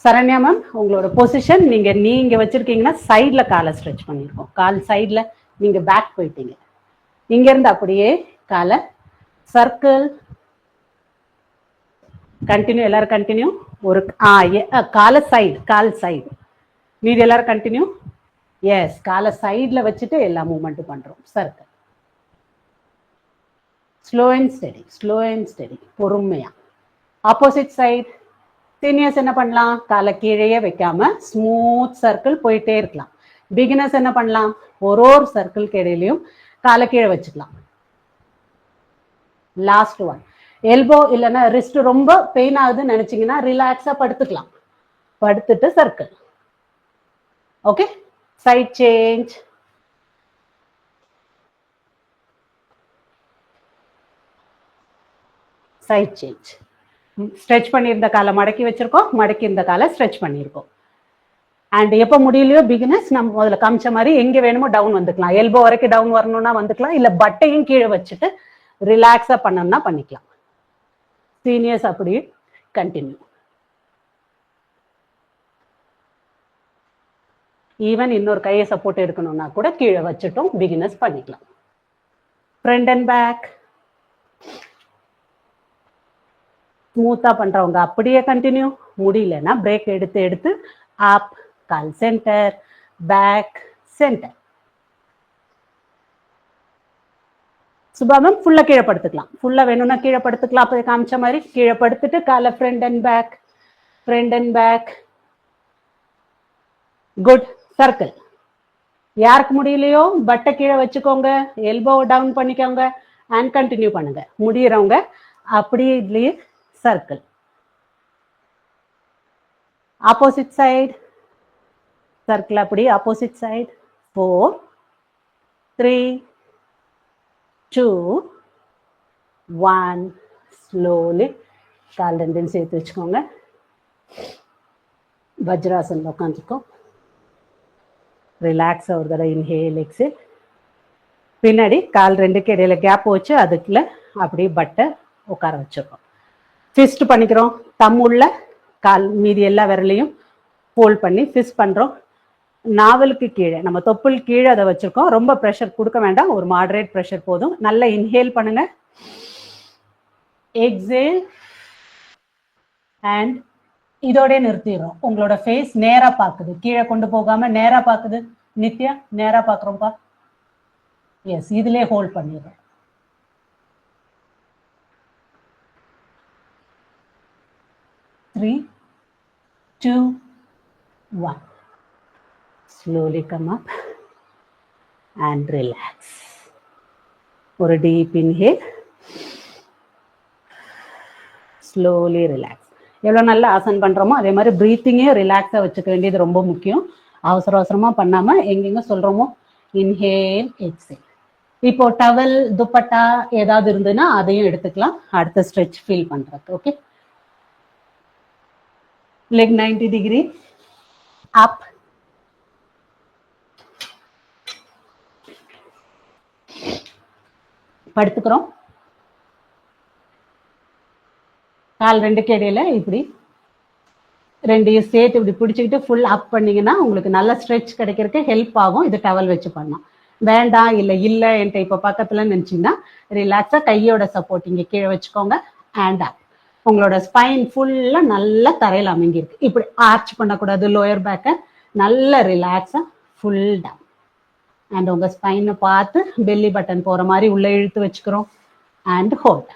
Saranya ma'am, உங்களோட பொசிஷன் நீங்க வச்சிருக்கீங்கன்னா சைட்ல காலை ஸ்ட்ரெச் பண்ணிருக்கோம். கால் சைட்ல நீங்க பேக் போயிட்டீங்க. இங்க இருந்து அப்படியே காலை சர்க்கிள் கண்டினியூ. எல்லாரும் கண்டினியூ. ஒரு காலை சைடு, கால் சைடு. மீதி எல்லாரும் கண்டினியூ. எஸ், காலை சைட்ல வச்சுட்டு எல்லா மூவ்மெண்ட்டும் பண்றோம். Circle. Slow and steady, slow and steady. பொறுமையா. Opposite side. சீனியர்ஸ் என்ன பண்ணலாம், காலை கீழே வைக்காம ஸ்மூத் சர்க்கிள் போயிட்டே இருக்கலாம். பிகினர்ஸ் என்ன பண்ணலாம், ஒரு சர்க்கிள்க்கு இடையிலையும் காலை கீழே வச்சுக்கலாம். Last one. எல்போ இல்லைன்னா ரிஸ்ட் ரொம்ப பெயின் ஆகுதுன்னு நினைச்சீங்கன்னா ரிலாக்ஸா படுத்துக்கலாம். படுத்துட்டு circle. Okay, side change. Side change. Stretch பண்ணியிருந்த காலை மடக்கி வச்சிருக்கோம், மடக்கி இருந்த காலை ஸ்ட்ரெச் பண்ணியிருக்கோம். அண்ட் எப்போ முடியலையோ பிகினர்ஸ் நம்ம முதல்ல காமிச்ச மாதிரி எங்க வேணுமோ டவுன் வந்துக்கலாம். எல்போ வரைக்கும் டவுன் வரணும்னா வந்துக்கலாம், இல்ல பட்டையும் கீழே வச்சுட்டு ரிலாக்ஸா பண்ணணும்னா பண்ணிக்கலாம். சீனியர்ஸ் அப்படியே கண்டினியூ. ஈவன் இன்னொரு கையை சப்போர்ட் எடுக்கணும்னா கூட கீழே வச்சுட்டும் பிகினர்ஸ் பண்ணிக்கலாம். Front and back. ஸ்மூத்தா பண்றவங்க அப்படியே கண்டினியூ. முடியலன்னா பிரேக் எடுத்து எடுத்து அப், கால் centre, back, centre. Subha ma'am ஃபுல்லா கீழே படுத்துக்கலாம். ஃபுல்லா வேணும்னா கீழே படுத்துக்கலாம். அப்போ காமிச்ச மாதிரி கீழே படுத்துட்டு காலை front and back, front and back. Good. Circle. யாருக்கு முடியலையோ பட்டை கீழே வச்சுக்கோங்க, எல்போ டவுன் பண்ணிக்கோங்க அண்ட் கண்டினியூ பண்ணுங்க. முடியறவங்க அப்படியே இதுலயே சர்க்கிள். ஆப்போசிட் சைடு சர்க்கிள், அப்படி ஆப்போசிட் சைடு. 4 3 2 1. ஸ்லோலி கால் ரெண்டும் சேர்த்து வச்சுக்கோங்க. வஜ்ராசன் உட்காந்துருக்கோம். ரிலாக்ஸ் ஒரு தடவை இன்ஹேல் எக்ஸேல். பின்னாடி கால் ரெண்டுக்கு இடையில கேப் வச்சு அதுக்குள்ள அப்படியே பட்டை உட்கார வச்சிருக்கோம். ஃபிஸ்ட் பண்ணிக்கிறோம். தம் உள்ள கால் மீதி எல்லா விரலையும் ஹோல்ட் பண்ணி ஃபிஸ்ட் பண்றோம். நாவலுக்கு கீழே நம்ம தொப்புள் கீழே அதை வச்சிருக்கோம். ரொம்ப ப்ரெஷர் கொடுக்க வேண்டாம், ஒரு மாடரேட் ப்ரெஷர் போதும். நல்லா இன்ஹேல் பண்ணுங்க, எக்ஸேல் அண்ட் இதோட நிறுத்திடுறோம். உங்களோட ஃபேஸ் நேரா பாக்குது, கீழே கொண்டு போகாம நேரா பாக்குது. நித்யா நேரா பாக்குறோம்ப்பா. எஸ், இதுலயே ஹோல்ட் பண்ணிடுறோம். Three two one. Slowly come up and relax. ஒரு டீப் இன்ஹேல், ஸ்லோலி ரிலாக்ஸ். எவ்வளோ நல்லா ஆசன் பண்ணுறோமோ அதே மாதிரி ப்ரீத்திங்கே ரிலாக்ஸாக வச்சுக்க வேண்டியது ரொம்ப முக்கியம். அவசர அவசரமாக பண்ணாமல் எங்கெங்க சொல்கிறோமோ இன்ஹேல் எக்ஸேல். இப்போ டவல் துப்பட்டா ஏதாவது இருந்ததுன்னா அதையும் எடுத்துக்கலாம் அடுத்த ஸ்ட்ரெச் ஃபீல் பண்ணுறதுக்கு. ஓகே, லெக் 90 டிகிரி அப், படுத்துக்கிறோம். கால் ரெண்டுக்கு இடையில இப்படி ரெண்டையும் சேர்த்து இப்படி பிடிச்சிக்கிட்டு ஃபுல் அப் பண்ணீங்கன்னா உங்களுக்கு நல்ல ஸ்ட்ரெச் கிடைக்கிறதுக்கு ஹெல்ப் ஆகும். இது டவல் வச்சு பண்ணலாம். வேண்டாம் இல்லை என்கிட்ட இப்போ பக்கத்தில் நினச்சிங்கன்னா ரிலாக்ஸாக கையோட சப்போர்ட் இங்கே கீழே வச்சுக்கோங்க. And up. உங்களோட ஸ்பைன் ஃபுல்லாக நல்லா தரையில் அமைங்கிருக்கு. இப்படி ஆர்ச் பண்ணக்கூடாது. லோயர் பேக்கை நல்லா ரிலாக்ஸாக ஃபுல் டவுன். அண்ட் உங்கள் ஸ்பைனை பார்த்து பெல்லி பட்டன் போகிற மாதிரி உள்ளே இழுத்து வச்சுக்கிறோம். And hold.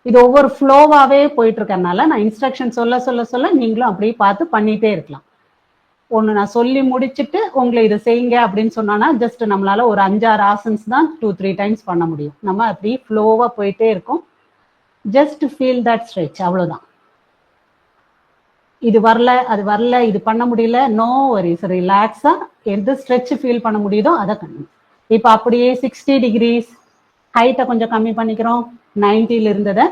இது ஒவ்வொரு ஃப்ளோவாகவே போயிட்டு இருக்கறனால நான் இன்ஸ்ட்ரக்ஷன் சொல்ல நீங்களும் அப்படியே பார்த்து பண்ணிகிட்டே இருக்கலாம். ஒன்று நான் சொல்லி முடிச்சுட்டு உங்களை இதை செய்யுங்க அப்படின்னு சொன்னான்னா ஜஸ்ட் நம்மளால ஒரு 5-6 ஆசன்ஸ் தான் 2-3 டைம்ஸ் பண்ண முடியும். நம்ம அப்படி ஃப்ளோவாக போயிட்டே இருக்கோம். ஜஸ்ட் ஃபீல் தட் ஸ்ட்ரெச், அவ்வளோதான். இது வரல அது வரல இது பண்ண முடியல, நோ வரிஸ். ரிலாக்ஸாக எந்த ஸ்ட்ரெச் ஃபீல் பண்ண முடியுதோ அதை பண்ணணும். இப்போ அப்படியே 60 டிகிரிஸ் ஹைட்டை கொஞ்சம் கம்மி பண்ணிக்கிறோம். 90ல் இருந்ததை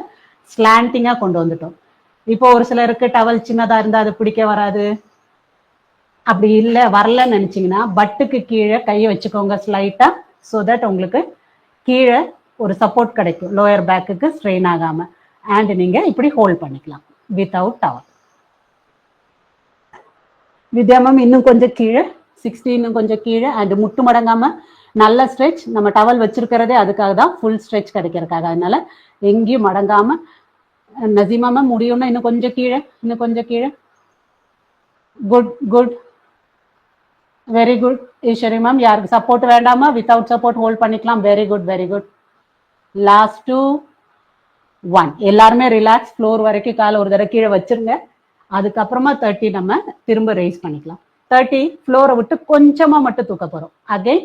ஸ்லாண்டிங்காக கொண்டு வந்துட்டோம். இப்போ ஒரு சிலருக்கு டவல் சின்னதாக இருந்தால் அது பிடிக்க வராது. அப்படி இல்லை வரலன்னு நினச்சிங்கன்னா பட்டுக்கு கீழே கையை வச்சுக்கோங்க ஸ்லைட்டாக. ஸோ தட் உங்களுக்கு கீழே ஒரு சப்போர்ட் கிடைக்கும், லோயர் பேக்குக்கு ஸ்ட்ரெயின் ஆகாமல். அண்ட் நீங்கள் இப்படி ஹோல்ட் பண்ணிக்கலாம் வித்தவுட் டவல். வித்யாமம் இன்னும் கொஞ்சம் கீழே, 60 இன்னும் கொஞ்சம் கீழே. அண்ட் முட்டு மடங்காமல் நல்ல ஸ்ட்ரெச். நம்ம டவல் வச்சிருக்கிறதே அதுக்காக தான், ஃபுல் ஸ்ட்ரெச் கிடைக்கிறதுக்காக. அதனால எங்கேயும் மடங்காம. நசீமாம முடியும்னா இன்னும் கொஞ்சம் கீழே, இன்னும் கொஞ்சம் கீழே. Good good, very good. Eswari ma'am யாருக்கு சப்போர்ட் வேண்டாமா, வித்தவுட் சப்போர்ட் ஹோல்ட் பண்ணிக்கலாம். Very good very good. Last 2 1. எல்லாருமே ரிலாக்ஸ். ஃப்ளோர் வரைக்கும் காலை ஒரு தடவை கீழே வச்சிருங்க. அதுக்கப்புறமா 30 நம்ம திரும்ப ரைஸ் பண்ணிக்கலாம். 30 ஃப்ளோரை விட்டு கொஞ்சமா மட்டும் தூக்க போறோம். அகைன்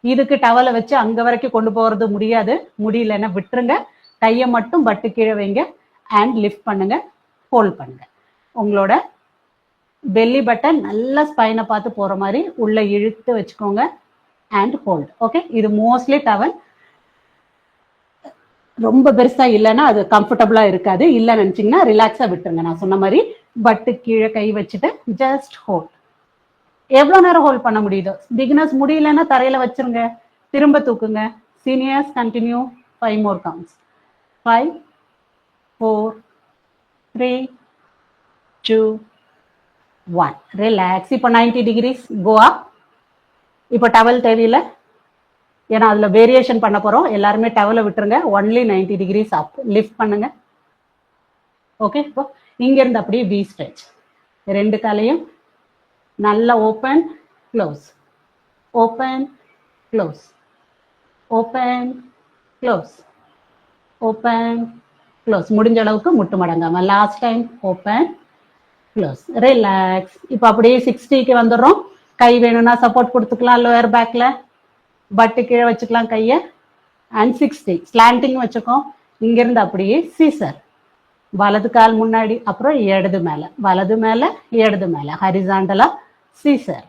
இதுக்கு டவலை வச்சு அங்க வரைக்கும் கொண்டு போறது முடியாது. முடியலன்னா விட்டுருங்க. கையை மட்டும் பட்டு கீழே வைங்க அண்ட் லிஃப்ட் பண்ணுங்க, ஹோல்ட் பண்ணுங்க. உங்களோட பெல்லி பட்டன் நல்லா ஸ்பைனை பார்த்து போற மாதிரி உள்ள இழுத்து வச்சுக்கோங்க அண்ட் ஹோல்ட். ஓகே, இது மோஸ்ட்லி டவல் ரொம்ப பெருசா இல்லைன்னா அது கம்ஃபர்டபுளா இருக்காது. இல்லை நினைச்சீங்கன்னா ரிலாக்ஸா விட்டுருங்க. நான் சொன்ன மாதிரி பட்டு கீழே கை வச்சுட்டு ஜஸ்ட் ஹோல்ட். எவ்வளோ நேரம் ஹோல்ட் பண்ண முடியுதோ. பிகினர்ஸ் முடியலன்னா தரையில வச்சிருங்க, திரும்ப தூக்குங்க. Seniors continue. 5 more counts. 5 4 3 2 1. Relax. இப்போ 90 டிகிரிஸ் கோ அப். இப்போ டவல் தேவையில்லை, ஏன்னா அதுல வேரியேஷன் பண்ண போறோம். எல்லாருமே டவலை விட்டுருங்க. Only 90 degrees up. லிஃப்ட் பண்ணுங்க. ஓகே, இப்போ இங்க இருந்து அப்படியே வி ஸ்ட்ரெச். 2 காலையும் நல்லா open close, open close, open close, open close. முடிஞ்ச அளவுக்கு முட்டு மடங்காம. Last time open close, relax. இப்போ அப்படியே 60க்கு வந்துடுறோம். கை வேணும்னா சப்போர்ட் கொடுத்துக்கலாம் லோயர் பேக்ல, பட்டு கீழே வச்சுக்கலாம் கையை. அண்ட் 60 ஸ்லாண்டிங் வச்சுக்கோ. இங்கிருந்து அப்படியே சீசர், வலது கால் முன்னாடி, அப்புறம் இடது மேல, வலது மேல, இடது மேல, ஹரிசாண்டலா சீசர்.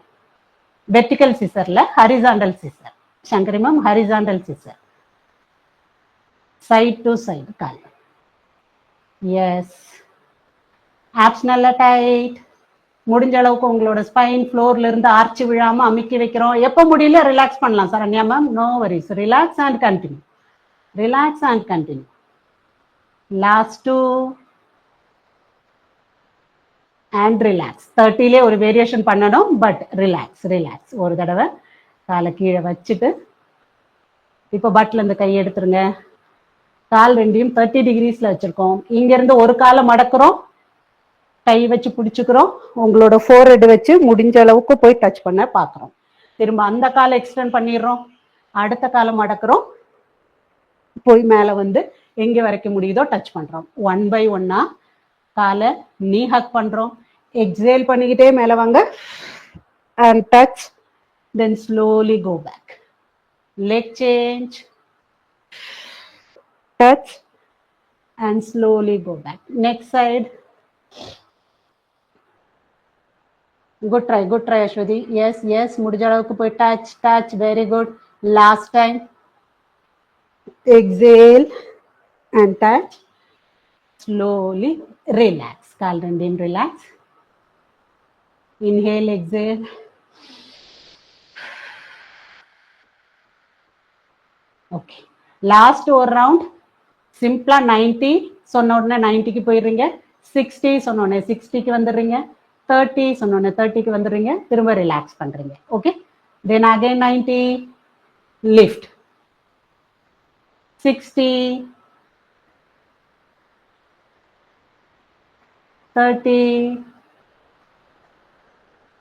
வெர்டிக்கல் சீசர்ல horizontal scissor. Sankari ma'am horizontal scissor. Side to side கால். எஸ், ஆப்ஸ் நல்லா டைட். முடிஞ்ச அளவுக்கு உங்களோட ஸ்பைன் ஃப்ளோர்ல இருந்து ஆர்ச்சி விழாம அமுக்கி வைக்கிறோம். எப்போ முடியல ரிலாக்ஸ் பண்ணலாம் Saranya ma'am, no worries. Relax and continue, relax and continue. Last 2 and relax. 30லே ஒரு வேரியேஷன் பண்ணணும், பட் ரிலாக்ஸ் ரிலாக்ஸ். ஒரு தடவை காலை கீழே வச்சுட்டு இப்போ பட்ல இருந்து கை எடுத்துருங்க. கால் ரெண்டையும் 30 டிகிரிஸ்ல வச்சிருக்கோம். இங்க இருந்து ஒரு காலை மடக்குறோம், கை வச்சு பிடிச்சுக்கிறோம். உங்களோட ஃபோர்ஹெட் வச்சு முடிஞ்ச அளவுக்கு போய் டச் பண்ண பாக்குறோம். திரும்ப அந்த காலை எக்ஸ்டெண்ட் பண்ணிடுறோம். அடுத்த காலை மடக்குறோம், போய் மேல வந்து எங்க வரைக்கும் முடியுதோ டச் பண்றோம். 1 by 1 காலை நீ ஹக் பண்றோம். எக்ஸேல் பண்ணிக்கிட்டே மேல வாங்க and touch, then slowly go back. Leg change, touch and slowly go back. Next side. Good try Ashwati. Yes, முடிஞ்ச அளவுக்கு போய் touch, very good. Last time. Exhale and touch. Slowly relax. கால் ரெண்டையும் relax. Inhale, exhale. Okay, last ஒரு round. சிம்பிளா 90 சொன்ன உடனே 90க்கு போயிடுறீங்க. 60 சொன்ன உடனே 60க்கு வந்துடுறீங்க. 30 சொன்ன உடனே 30க்கு வந்துடுறீங்க. திரும்ப ரிலாக்ஸ் பண்றீங்க. Okay, then again 90, lift, 60, 30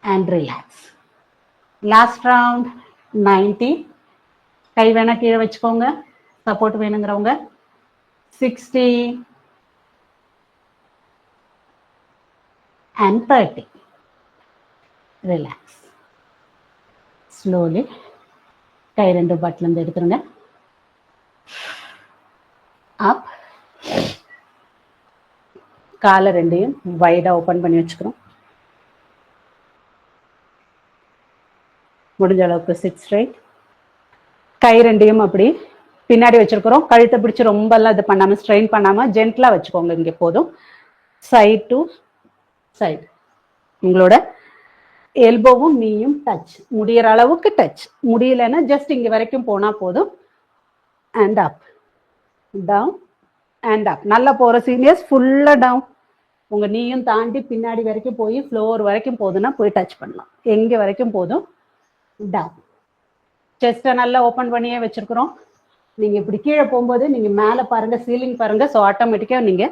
and relax. Last round 90. கை வேணா கீழே வச்சுக்கோங்க, சப்போர்ட் வேணுங்கிறவங்க. 60 and 30. Relax. Slowly கை ரெண்டு பட்ல இருந்து எடுத்துருங்க. அப், காலை ரெண்டையும் வைடா ஓபன் பண்ணி வச்சுக்கிறோம். முடிஞ்ச அளவுக்கு சிட் ஸ்ட்ரைட். கை ரெண்டையும் அப்படி பின்னாடி வச்சிருக்கிறோம். கழுத்தை பிடிச்சி ரொம்ப எல்லாம் இது பண்ணாம, ஸ்ட்ரெயின் பண்ணாம ஜென்ட்லா வச்சுக்கோங்க. இங்க போதும். Side to side. உங்களோட எல்போவும் நீயும் டச், முடியற அளவுக்கு டச். முடியலன்னா ஜஸ்ட் இங்க வரைக்கும் போனா போதும். And up, down and up. நல்லா போற சீனியர்ஸ் ஃபுல்லா டவுன். உங்க நீயும் தாண்டி பின்னாடி வரைக்கும் போய் ஃப்ளோர் வரைக்கும் போதுன்னா போய் டச் பண்ணலாம். எங்க வரைக்கும் போதும் டவுன். செஸ்ட்டை நல்லா ஓப்பன் பண்ணியே வச்சிருக்கிறோம். நீங்க இப்படி கீழே போகும்போது நீங்க மேலே பாருங்க, சீலிங் பாருங்க. ஸோ ஆட்டோமேட்டிக்கா நீங்க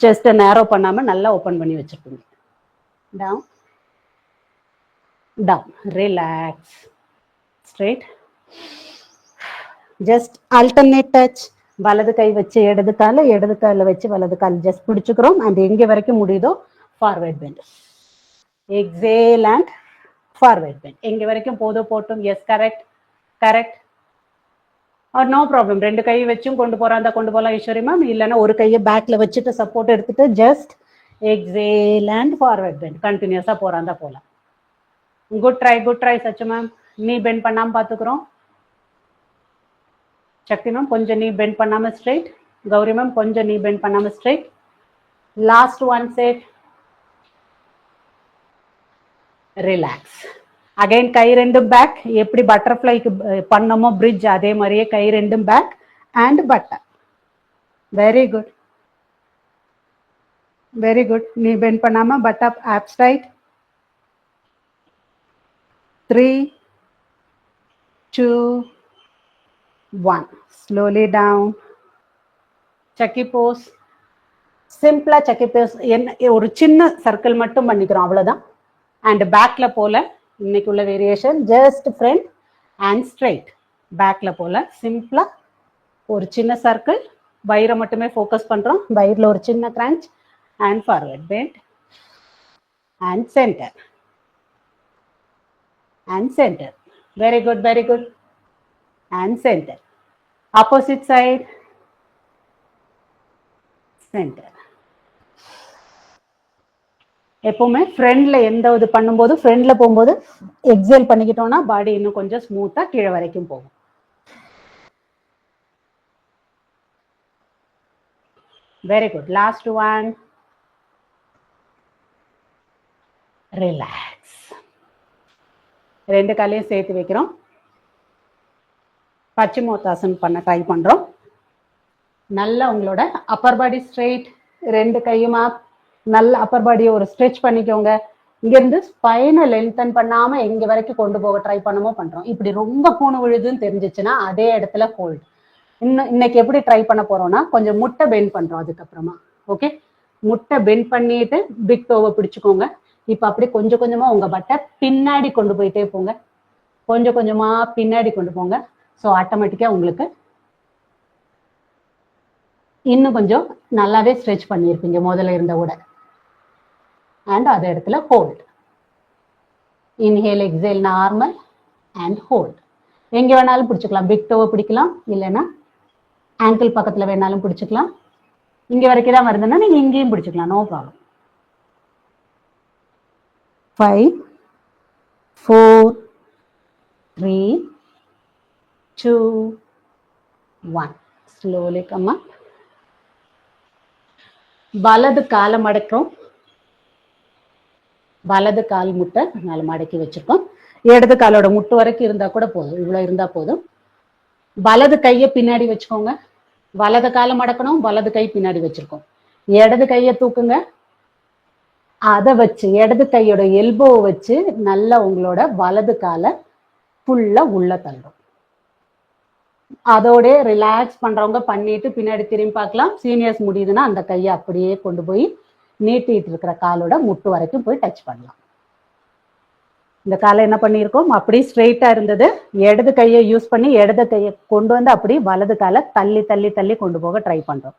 செஸ்ட்டை நேரோ பண்ணாம நல்லா ஓப்பன் பண்ணி வச்சிருக்கீங்க. Down down, relax, straight. Just alternate touch. வலது கை வச்சு இடது கால வச்சு வலது கால் ஜஸ்ட் பிடிச்சுக்கிறோம். அண்ட் எங்க வரைக்கும் முடியுதோ forward bend. Exhale and forward bend. எங்க வரைக்கும் போதோ போட்டும். Yes, correct correct. Or no problem. ரெண்டு கை வச்சும் கொண்டு போறாந்தா கொண்டு போகலாம் ஈஸ்வரி மேம். இல்லைன்னா ஒரு கையை பேக்ல வச்சுட்டு சப்போர்ட் எடுத்துட்டு just exhale and forward bend. கண்டினியூஸா போறாந்தா போகலாம். Good try Sachu ma'am. நீ பெண்ட் பண்ணாம பாத்துக்கிறோம். சக்தி மேம் கொஞ்சம் நீ பெண்ட் பண்ணாம ஸ்ட்ரைட். கௌரி மேம் கொஞ்சம் நீ பெண்ட் பண்ணாம straight. Last one set. Relax. Again கை ரெண்டும் பேக். எப்படி பட்டர்ஃப்ளைக்கு பண்ணமோ பிரிட்ஜ், அதே மாதிரியே கை ரெண்டும் பேக் அண்ட் பட்டர். Very good very good. Knee bend பண்ணாம butt up, up straight. 3, 2, 1. Slowly down. Chakki pose. சிம்பிளா சக்கி போஸ். என்ன ஒரு சின்ன சர்க்கிள் மட்டும் பண்ணிக்கிறோம், அவ்வளவுதான். அண்ட் பேக்ல போல இன்னைக்கு உள்ள variation just front and straight. பேக்ல போல சிம்பிளா ஒரு சின்ன சர்க்கிள், வயிறை மட்டுமே ஃபோக்கஸ் பண்றோம். வயிறுல ஒரு சின்ன crunch and forward bend. and center and center. Very good, very good. And center. Opposite side, center. எப்பவுமே ஃப்ரண்ட்ல எந்த இது பண்ணும்போது ஃப்ரண்ட்ல போகும்போது எக்ஸேல் பண்ணிக்கிட்டோம்னா பாடி இன்னும் கொஞ்சம் ஸ்மூத்தா கீழே வரைக்கும் போகும். Very good. Last one. Relax. ரெண்டு காலையும் சேர்த்து வைக்கிறோம். பச்சிமோத்தாசன் பண்ண ட்ரை பண்றோம். நல்லா உங்களோட அப்பர் பாடி ஸ்ட்ரெயிட், ரெண்டு கையுமா நல்ல அப்பர் பாடியை ஒரு ஸ்ட்ரெச் பண்ணிக்கோங்க. இங்கிருந்து ஸ்பைனை லென்தன் பண்ணாம எங்க வரைக்கும் கொண்டு போக ட்ரை பண்ணமோ பண்றோம். இப்படி ரொம்ப கூணு விழுதுன்னு தெரிஞ்சிச்சுன்னா அதே இடத்துல ஹோல்ட். இன்னைக்கு எப்படி ட்ரை பண்ண போறோம்னா கொஞ்சம் முட்டை பெண்ட் பண்றோம். அதுக்கப்புறமா ஓகே, முட்டை பெண்ட் பண்ணிட்டு பிக் டோவை பிடிச்சுக்கோங்க. இப்ப அப்படியே கொஞ்சம் கொஞ்சமா உங்க பட்டை பின்னாடி கொண்டு போயிட்டே போங்க. கொஞ்சம் கொஞ்சமா பின்னாடி கொண்டு போங்க. ஸோ ஆட்டோமேட்டிக்கா உங்களுக்கு இன்னும் கொஞ்சம் நல்லாவே ஸ்ட்ரெச் பண்ணியிருப்பீங்க முதல்ல இருந்த விட. அண்ட் அதே இடத்துல hold. Inhale exhale normal and hold. எங்க வேணாலும் பிடிச்சிக்கலாம். பிக் டோவை பிடிக்கலாம், இல்லைன்னா ஆங்கிள் பக்கத்துல வேணாலும் பிடிச்சிக்கலாம். இங்க வரைக்கும் தான் வருதுன்னா நீங்க இங்கேயும் பிடிச்சிக்கலாம், no problem. 5 4 3 2 1. Slowly come up. வலது காலை மடக்கிறோம். வலது கால் முட்டை மேல மடக்கி வச்சிருக்கோம். இடது காலோட முட்டு வரைக்கும் இருந்தா கூட போதும், இவ்வளவு இருந்தா போதும். வலது கையை பின்னாடி வச்சுக்கோங்க. வலது காலை மடக்கணும், வலது கை பின்னாடி வச்சிருக்கோம். இடது கையை தூக்குங்க. அதை வச்சு இடது கையோட எல்போ வச்சு நல்லா உங்களோட வலது காலை ஃபுல்லா உள்ள தள்ளும். அதோட ரிலாக்ஸ் பண்றவங்க பண்ணிட்டு பின்னாடி திரும்பி பார்க்கலாம். சீனியர்ஸ் முடியுதுன்னா அந்த கையை அப்படியே கொண்டு போய் நீட்டிட்டு இருக்கிற காலோட முட்டு வரைக்கும் போய் டச் பண்ணலாம். இந்த காலை என்ன பண்ணியிருக்கோம், அப்படி ஸ்ட்ரெயிட்டா இருந்தது. இடது கையை யூஸ் பண்ணி இடது கையை கொண்டு வந்து அப்படி வலது காலை தள்ளி தள்ளி தள்ளி கொண்டு போக ட்ரை பண்றோம்.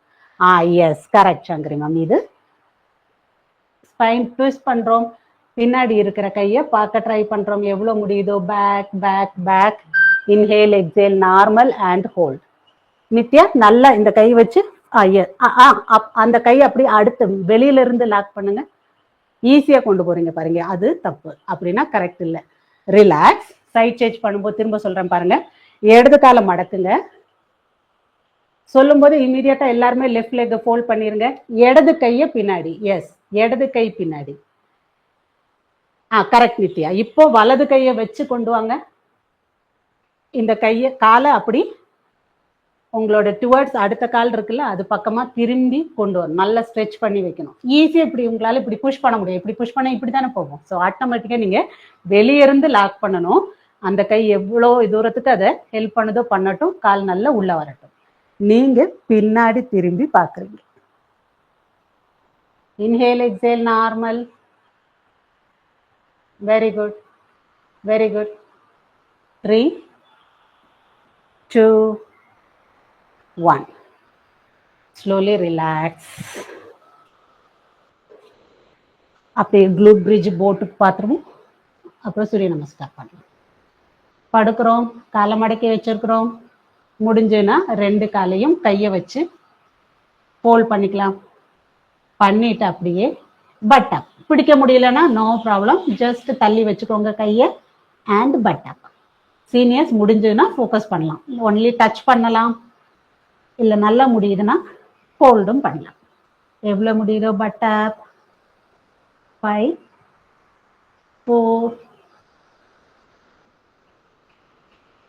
Yes, correct Shankari ma'am. இது ஸ்பைன் ட்விஸ்ட் பண்றோம். பின்னாடி இருக்கிற கையை பார்க்க ட்ரை பண்றோம். எவ்வளவு முடியுதோ back back back. Inhale exhale normal and hold. Nithya நல்லா இந்த கை வச்சு அந்த கை அப்படி அடுத்து வெளியில இருந்து லாக் பண்ணுங்க. ஈஸியா கொண்டு போறீங்க பாருங்க, அது தப்பு. அப்படின்னா கரெக்ட் இல்லை. ரிலாக்ஸ். சைட் சேஞ்ச் பண்ணும்போது திரும்ப சொல்றேன் பாருங்க. இடது காலை மடக்குங்க. சொல்லும் போது இமீடியட்டா எல்லாருமே லெஃப்ட் லெக் ஃபோல்ட் பண்ணிருங்க. இடது கையை பின்னாடி. எஸ், இடது கை பின்னாடி. கரெக்ட் நித்யா. இப்போ வலது கையை வச்சு கொண்டு வாங்க. இந்த கையை காலை அப்படி உங்களோட டுவர்ட்ஸ் அடுத்த கால் இருக்குல்ல அது பக்கமா திரும்பி கொண்டு வரும். நல்லா ஸ்ட்ரெச் பண்ணி வைக்கணும். ஈஸியா இப்படி உங்களால இப்படி புஷ் பண்ண முடியும். இப்படி புஷ் பண்ண இப்படி தானே போகும். ஸோ ஆட்டோமேட்டிக்கா நீங்க வெளியே இருந்து லாக் பண்ணணும். அந்த கை எவ்வளோ தூரத்துக்கு அதை ஹெல்ப் பண்ணுதோ பண்ணட்டும். கால் நல்லா உள்ள வரட்டும். நீங்க பின்னாடி திரும்பி பாக்குறீங்க. Inhale exhale normal. Very good, very good. 3 2 1. Slowly relax. அப்படியே க்ளூட் பிரிட்ஜ் போட்டுக்கு பார்த்துருவோம். அப்புறம் சூரிய நமஸ்கார் பண்ணலாம். படுக்கிறோம், காலை மடக்கி வச்சிருக்கிறோம். முடிஞ்சுன்னா ரெண்டு காலையும் கையை வச்சு ஃபோல்ட் பண்ணிக்கலாம். பண்ணிட்டு அப்படியே பட் அப். பிடிக்க முடியலன்னா நோ ப்ராப்ளம், ஜஸ்ட் தள்ளி வச்சுக்கோங்க கையை அண்ட் பட் அப். சீனியர்ஸ் முடிஞ்சதுன்னா ஃபோக்கஸ் பண்ணலாம். ஒன்லி டச் பண்ணலாம், இல்லை நல்லா முடியுதுன்னா ஃபோல்டும் பண்ணலாம். எவ்வளோ முடியுதோ பட் அப். 5 4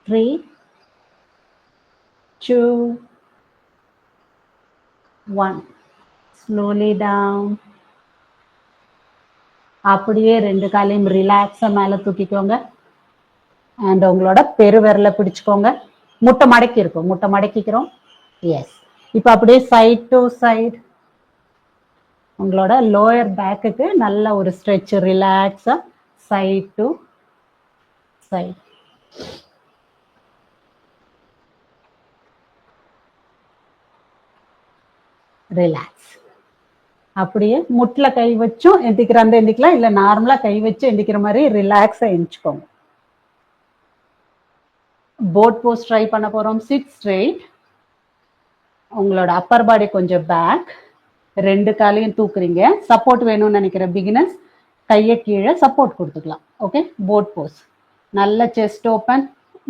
3 2 1. Slowly down. அப்படியே ரெண்டு காலையும் ரிலாக்ஸா மேல தூக்கிக்கோங்க. அண்ட் உங்களோட பெருவிரல பிடிச்சுக்கோங்க. முட்டை மடக்கி இருக்கும், முட்டை மடக்கிக்கிறோம். எஸ். இப்போ அப்படியே சைட் டு சைட் உங்களோட லோயர் பேக்குக்கு நல்ல ஒரு ஸ்ட்ரெச். ரிலாக்ஸா சைட் டு சைட். ரிலாக்ஸ். அப்படியே முட்ல கை வச்சும் எந்திக்கிற அந்த எந்திக்கலாம், இல்ல நார்மலா கை வச்சு எந்திக்கிற மாதிரி ரிலாக்ஸா எந்திச்சுக்கோங்க. போட் போஸ் ட்ரை பண்ண போறோம். Sit straight. உங்களோட அப்பர் பாடி கொஞ்சம் பேக், ரெண்டு காலையும் தூக்குறீங்க. சப்போர்ட் வேணும்னு நினைக்கிற பிகினர்ஸ் கையை கீழே சப்போர்ட் கொடுத்துக்கலாம். Okay, boat pose. நல்ல செஸ்ட் ஓப்பன்.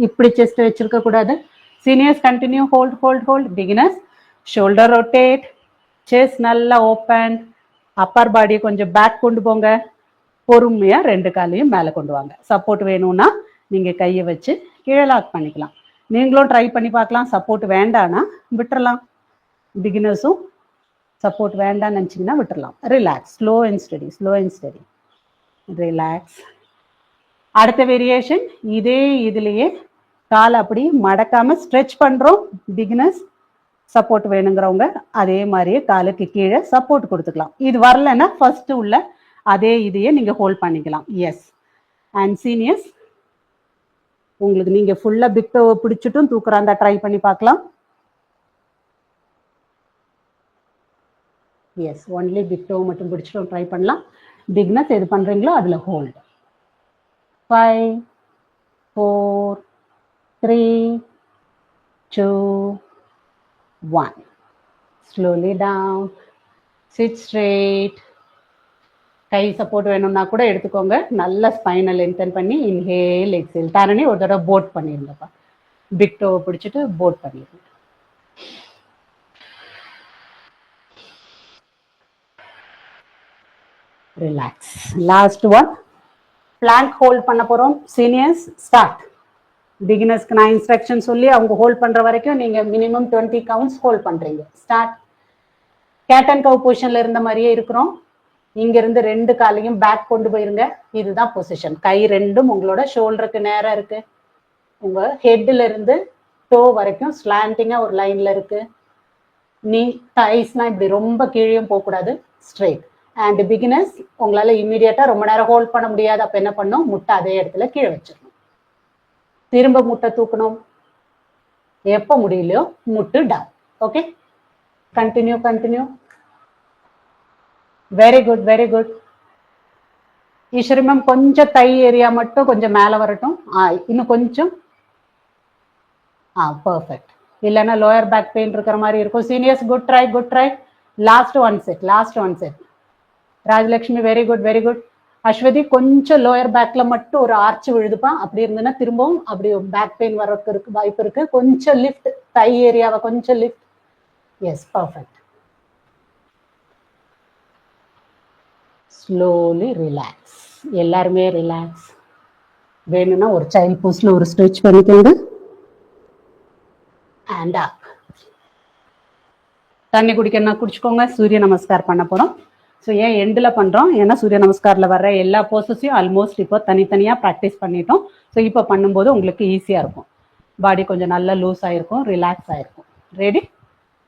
இப்படி செஸ்ட் வச்சிருக்க கூடாது. Seniors continue, hold hold hold. Beginners shoulder rotate, chest நல்லா ஓப்பன், அப்பர் பாடியை கொஞ்சம் பேக் கொண்டு போங்க. பொறுமையா ரெண்டு காலையும் மேலே கொண்டு வாங்க. சப்போர்ட் வேணும்னா நீங்க கையை வச்சு கீழே லாக் பண்ணிக்கலாம். நீங்களும் ட்ரை பண்ணி பார்க்கலாம். சப்போர்ட் வேண்டானா விட்டுறலாம். பிகினர்ஸும் சப்போர்ட் வேண்டாம்னு நினச்சிங்கன்னா விட்டுறலாம். Relax, slow and study, slow and study, relax. அடுத்த வேரியேஷன் இதே இதுலேயே கால் அப்படி மடக்காம ஸ்ட்ரெச் பண்ணுறோம். பிகினர்ஸ் சப்போர்ட் வேணுங்கிறவங்க அதே மாதிரியே காலுக்கு கீழே சப்போர்ட் கொடுத்துக்கலாம். இது வரலன்னா ஃபர்ஸ்ட் உள்ள அதே இதையே நீங்கள் ஹோல்ட் பண்ணிக்கலாம். எஸ். அண்ட் சீனியர்ஸ் உங்களுக்கு நீங்கள் ஃபுல்லாக பிக் டோவை பிடிச்சிட்டும் தூக்குறாந்தா ட்ரை பண்ணி பார்க்கலாம். எஸ், ஒன்லி பிக் டோவை மட்டும் பிடிச்சிட்டும் ட்ரை பண்ணலாம். பிக்னஸ் எது பண்ணுறீங்களோ அதில் hold. 5, 4, 3, 2, 1. Slowly down. Sit straight. கை சப்போர்ட் வேணும்னா கூட எடுத்துக்கோங்க. நல்ல ஸ்பைனை லென்தன் பண்ணி இன்ஹேல் எக்ஸேல். தாரணி ஒரு தடவை போட் பண்ணிருங்கப்பா. பிக் டோவை பிடிச்சிட்டு போட் பண்ணிருங்க. Relax. Last one. Plank hold பண்ண போறோம். Seniors start. பிகினர்ஸ்க்கு நான் இன்ஸ்ட்ரக்ஷன் சொல்லி அவங்க ஹோல்ட் பண்ற வரைக்கும் நீங்க மினிமம் 20 கவுண்ட்ஸ் ஹோல்ட் பண்றீங்க. ஸ்டார்ட். கேட் அண்ட் கவ் பொசிஷன்ல இருந்த மாதிரியே இருக்கிறோம். இங்க இருந்து ரெண்டு காலையும் பேக் கொண்டு போயிருங்க. இதுதான் பொசிஷன். கை ரெண்டும் உங்களோட ஷோல்டருக்கு நேரம் இருக்கு. உங்க ஹெட்ல இருந்து டோ வரைக்கும் ஸ்லாண்டிங்கா ஒரு லைன்ல இருக்கு. நீ தைஸ்னா இப்படி ரொம்ப கீழே போகக்கூடாது, ஸ்ட்ரெயிட். அண்ட் பிகினர்ஸ் உங்களால இம்மிடியட்டா ரொம்ப நேரம் ஹோல்ட் பண்ண முடியாது. அப்ப என்ன பண்ணும், முட்டை அதே இடத்துல கீழே வச்சிடணும். திரும்ப முட்டை தூக்கணும். எப்போ முடியலையோ முட்டு down. Okay, continue continue. Very good, very good. Eswari ma'am கொஞ்சம் தை ஏரியா மட்டும் கொஞ்சம் மேல வரட்டும். இன்னும் கொஞ்சம். பர்ஃபெக்ட். இல்லைன்னா லோயர் பேக் பெயின் இருக்கிற மாதிரி இருக்கும். Seniors good try, good try. Last one set, last one set. Rajalakshmi very good, very good. Aswathi கொஞ்சம் லோயர் பேக்ல மட்டும் ஒரு ஆர்ச் விழுதுப்பா. அப்படி இருந்ததுன்னா திரும்பவும் அப்படி பேக் பெயின் வரக்கு வாய்ப்பு இருக்கு. கொஞ்சம் லிஃப்ட், தை ஏரியாவை கொஞ்சம் lift. Yes, perfect. Slowly relax. எல்லாருமே ரிலாக்ஸ். வேணும்னா ஒரு சைல்ட் போஸ்ட்ல ஒரு ஸ்ட்ரெச் பண்ணிக்கோங்க. And up. தண்ணி குடிக்கணும்னா குடிச்சுக்கோங்க. சூரிய நமஸ்கார் பண்ண போறோம். ஸோ ஏன் எண்டில் பண்ணுறோம், ஏன்னா சூரிய நமஸ்காரில் வர்ற எல்லா போசஸையும் ஆல்மோஸ்ட் இப்போ தனித்தனியாக ப்ராக்டிஸ் பண்ணிட்டோம். ஸோ இப்போ பண்ணும்போது உங்களுக்கு ஈஸியாக இருக்கும். பாடி கொஞ்சம் நல்லா லூஸ் ஆகிருக்கும், ரிலாக்ஸ் ஆகிருக்கும். ரெடி?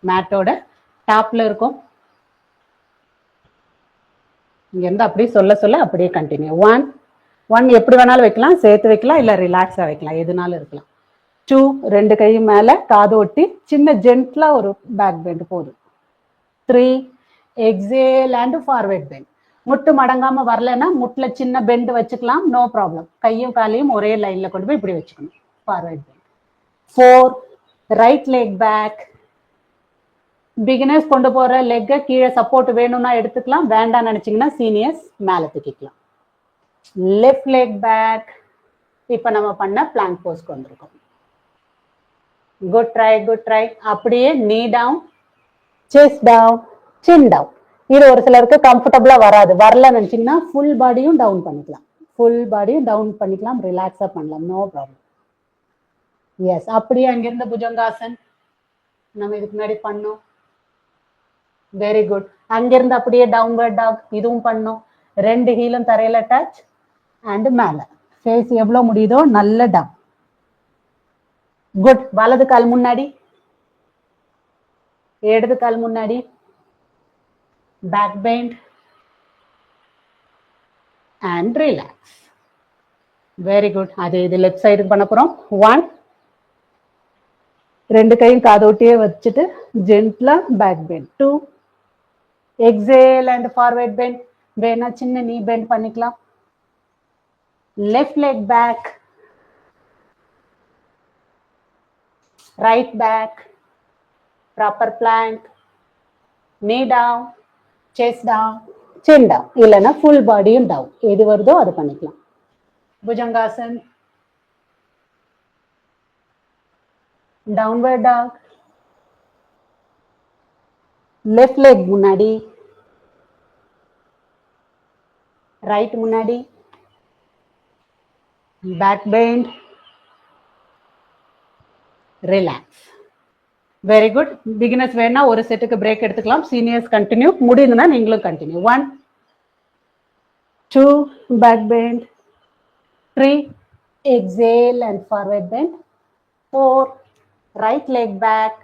மேட்டோட டாப்பில் இருக்கும். இங்கேருந்து அப்படியே சொல்ல சொல்ல அப்படியே கண்டினியூ. 1 எப்படி வேணாலும் வைக்கலாம், சேர்த்து வைக்கலாம், இல்லை ரிலாக்ஸாக வைக்கலாம், எதுனாலும் இருக்கலாம். 2 ரெண்டு கையும் மேலே காது ஒட்டி சின்ன ஜென்ட்லாக ஒரு பேக் பெண்ட் போதும். 3 எக்ஸேல் அண்ட் ஃபார்வர்ட் பெண்ட். முட்டு மடங்காம வரலன்னா முட்டுல சின்ன பெண்ட் வச்சுக்கலாம், நோ ப்ராப்ளம். கையும் காலையும் ஒரே லைன்ல கொண்டு போய் இப்படி வச்சுக்கணும், forward bend. 4 right leg back. Beginners கொண்டு போற லெக்க கீழே சப்போர்ட் வேணும்னா எடுத்துக்கலாம், வேண்டாம் நினைச்சீங்கன்னா சீனியர்ஸ் மேல தூக்கிக்கலாம். Left leg back. இப்ப நம்ம பண்ண பிளாங்க் போஸ்க்கு வந்திருக்கோம். Good try, good try. அப்படியே knee down, chest down, chin down. இது ஒரு சிலருக்கு கம்ஃபர்டபுளா வராது. வரல நினைச்சீங்கன்னா ஃபுல் பாடியும் டவுன் பண்ணிக்கலாம், ஃபுல் பாடியும் டவுன் பண்ணிக்கலாம், ரிலாக்ஸா பண்ணலாம், நோ ப்ராப்ளம். எஸ், அப்படியே அங்கிருந்து புஜங்காசன் நம்ம இதுக்கு முன்னாடி பண்ணோம். Very good. அங்கிருந்து அப்படியே டவுன்வர்ட் டாக், இதுவும் பண்ணோம். ரெண்டு ஹீலும் தரையில டச் அண்ட் மேல. ஃபேஸ் எவ்வளவு முடியுதோ நல்ல டவுன். குட். வலது கால் முன்னாடி, இடது கால் முன்னாடி, back bend and relax. Very good. அது இது லெஃப்ட் சைடு பண்ண போறோம். 1 ரெண்டு கையும் காதோட்டியே வச்சுட்டு ஜென்ட்லா back bend. 2 exhale and forward bend. வேணா சின்ன knee bend பண்ணிக்கலாம். Left leg back, right back, proper plank, knee down, chest down, chin down. இல்லைன்னா full body down. எது வருதோ அது பண்ணிக்கலாம். Bhujangasana, downward dog, left leg முன்னாடி, right முன்னாடி, back bend, relax. Very good. Beginners வேணா ஒரு செட்டுக்கு பிரேக் எடுத்துக்கலாம். சீனியர்ஸ் கண்டினியூ, முடியுதுன்னா நீங்களும் continue. 1 2 back bend, 3 exhale and forward bend, 4 right leg back,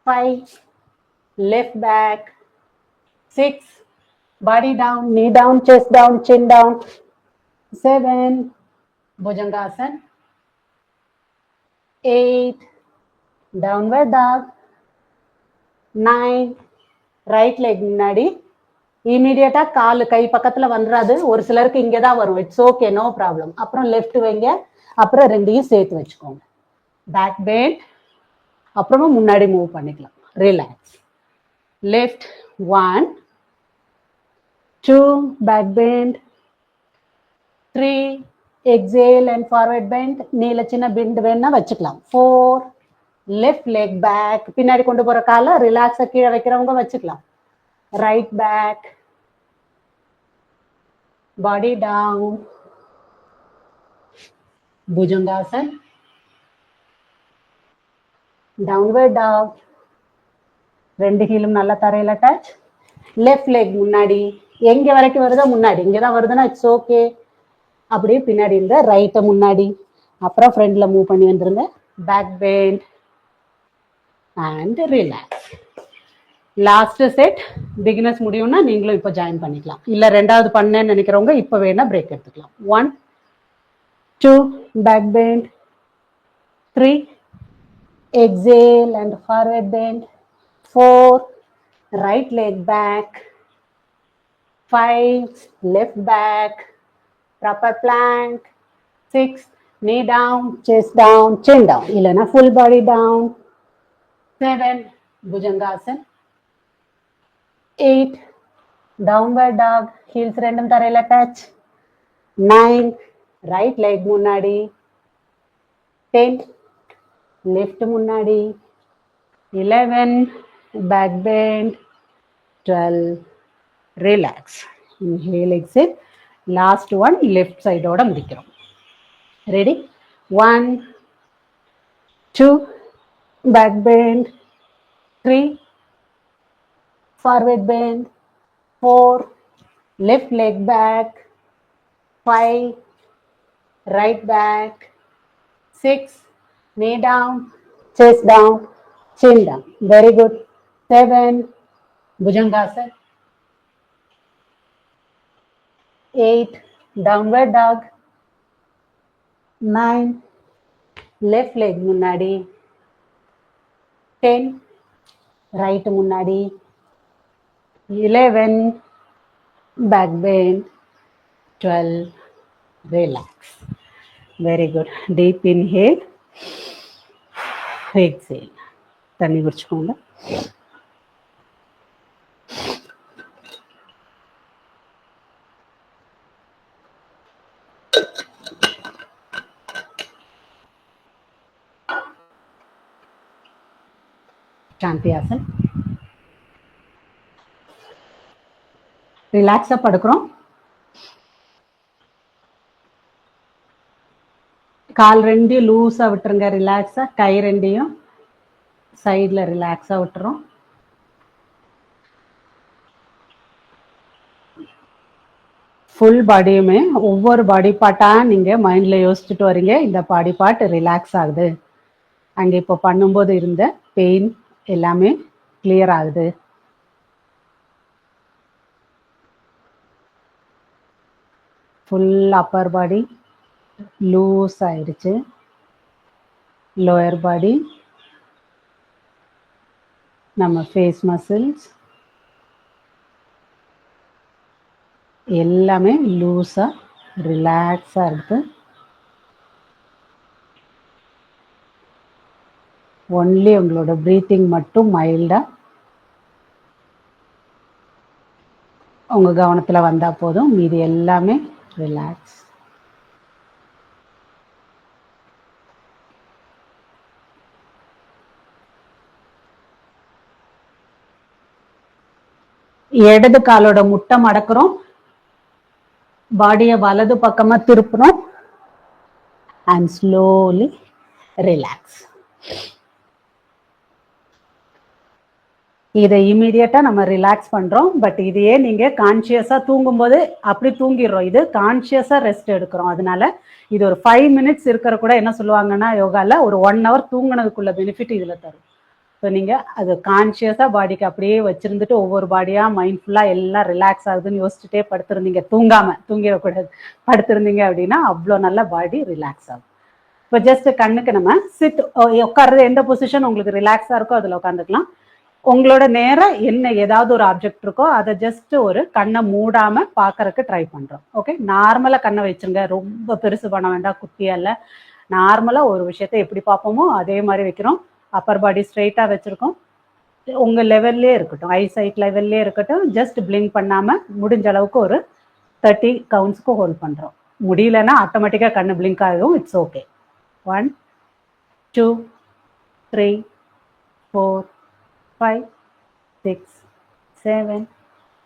5 left back, 6 body down, knee down, chest down, chin down, 7 Bhujangasana, 8 downward dog, 9 right leg முன்னாடி. இமீடியட்டா காலு கை பக்கத்துல வந்துடாது, ஒரு சிலருக்கு இங்கதான் வரும். It's okay, no problem. அப்புறம் லெஃப்ட் வைங்க, அப்புறம் ரெண்டையும் சேர்த்து வச்சுக்கோங்க. பேக் பெண்ட், அப்புறமா முன்னாடி மூவ் பண்ணிக்கலாம். Relax. Left 1 2 back bend, 3 exhale and forward bend. நீல சின்ன பெண்ட் வேணா வச்சுக்கலாம். 4 லெஃப்ட் லெக் பேக், பின்னாடி கொண்டு போற காலை ரிலாக்ஸா கீழே வைக்கிறவங்க வச்சுக்கலாம். Right back, body down, Bhujangasana, downward dog, ரெண்டு ஹீலும் நல்லா தரையில டச். லெஃப்ட் லெக் முன்னாடி, எங்க வரைக்கும் வருதோ முன்னாடி, இங்கதான் வருதுன்னா இட்ஸ் ஓகே. அப்படியே பின்னாடி இருந்த ரைட்டை முன்னாடி, அப்புறம் ஃப்ரண்ட்ல மூவ் பண்ணி வந்துருங்க. Back bend and relax. Last set. Beginners முடியும்னா நீங்களும் இப்போ ஜாயின் பண்ணிக்கலாம். இல்ல ரெண்டாவது பண்ணேன்னு நினைக்கிறவங்க இப்போ வேணா பிரேக் எடுத்துக்கலாம். 1 2 back bend, 3 exhale and forward bend, 4 right leg back, 5 left back, proper plank, 6 knee down, chest down, chin down. இல்லைன்னா full body down. 7 Bhujangasana, 8 downward dog, heels ரெண்டும் தரையில touch. 9 right leg முன்னாடி, 10 left முன்னாடி, 11 back bend, 12 relax. Inhale, exhale. Last one left side ஓட முடிக்கிறோம். Ready? 1 2 back bend, 3 forward bend, 4 left leg back, 5 right back, 6 knee down, chest down, chin down. Very good. 7 Bhujangasana, 8 downward dog, 9 left leg முன்னாடி, 10 right முன்னாடி, 11 back bend, 12 relax. Very good. Deep inhale, exhale. தண்ணி குடிச்சுக்கோங்க. சாந்தியாசன். ரிலாக்ஸா படுக்கிறோம். கால் ரெண்டையும் லூஸா விட்டுருங்க. ரிலாக்ஸா கை ரெண்டையும் சைட்ல ரிலாக்ஸா விட்டுறோம். ஃபுல் பாடியுமே ஒவ்வொரு பாடி பார்ட்டா நீங்க மைண்ட்ல யோசிச்சுட்டு வரீங்க. இந்த பாடி பார்ட் ரிலாக்ஸ் ஆகுது, அங்க இப்போ பண்ணும்போது இருந்த பெயின் எல்லாமே கிளியர் ஆகுது. ஃபுல் அப்பர் பாடி லூஸ் ஆயிடுச்சு. லோயர் பாடி, நம்ம ஃபேஸ் மசில்ஸ், எல்லாமே லூஸா ரிலாக்ஸா இருக்கு. ஒன்லி உங்களோட பிரீத்திங் மட்டும் மைல்டா உங்க கவனத்துல வந்தா போதும். மீதி எல்லாமே ரிலாக்ஸ். இடது காலோட முட்டை மடக்குறோம். பாடியை வலது பக்கமா திருப்புறோம். And slowly relax. இதை இமீடியட்டா நம்ம ரிலாக்ஸ் பண்றோம். பட் இதையே நீங்க கான்சியஸா தூங்கும்போது அப்படி தூங்கிடுறோம். இது கான்சியஸா ரெஸ்ட் எடுக்கிறோம். அதனால இது ஒரு 5 மினிட்ஸ் இருக்கிற கூட என்ன சொல்லுவாங்கன்னா யோகால ஒரு 1 ஹவர் தூங்குனதுக்குள்ள பெனிஃபிட் இதுல தரும். ஸோ நீங்க அது கான்சியஸா பாடிக்கு அப்படியே வச்சிருந்துட்டு ஒவ்வொரு பாடியா மைண்ட்ஃபுல்லா எல்லாம் ரிலாக்ஸ் ஆகுதுன்னு யோசிச்சுட்டே படுத்திருந்தீங்க, தூங்கிடக்கூடாது, படுத்திருந்தீங்க அப்படின்னா அவ்வளோ நல்ல பாடி ரிலாக்ஸ் ஆகும். இப்போ ஜஸ்ட் கண்ணுக்கு நம்ம உட்கார்றது எந்த பொசிஷன் உங்களுக்கு ரிலாக்ஸா இருக்கோ அதில் உட்காந்துக்கலாம். உங்களோட நேரம் என்ன ஏதாவது ஒரு ஆப்ஜெக்ட் இருக்கோ அதை ஜஸ்ட் ஒரு கண்ணை மூடாம பாக்குறதுக்கு ட்ரை பண்றோம். ஓகே, நார்மலா கண்ணை வச்சுருங்க. ரொம்ப பெருசு பண்ண வேண்டாம், குட்டியா இல்ல. நார்மலா ஒரு விஷயத்த எப்படி பார்ப்போமோ அதே மாதிரி வைக்கிறோம். அப்பர் பாடி ஸ்ட்ரெயிட்டா வச்சிருக்கோம். உங்க லெவல்லே இருக்கட்டும், ஐசைட் லெவல்லே இருக்கட்டும். ஜஸ்ட் பிளிங்க் பண்ணாம முடிஞ்ச அளவுக்கு ஒரு 30 கவுண்ட்ஸ்க்கு ஹோல்ட் பண்றோம். முடியலன்னா ஆட்டோமேட்டிக்கா கண்ணு பிளிங்க் ஆகும். It's okay. 1 2 3 4 5 6 7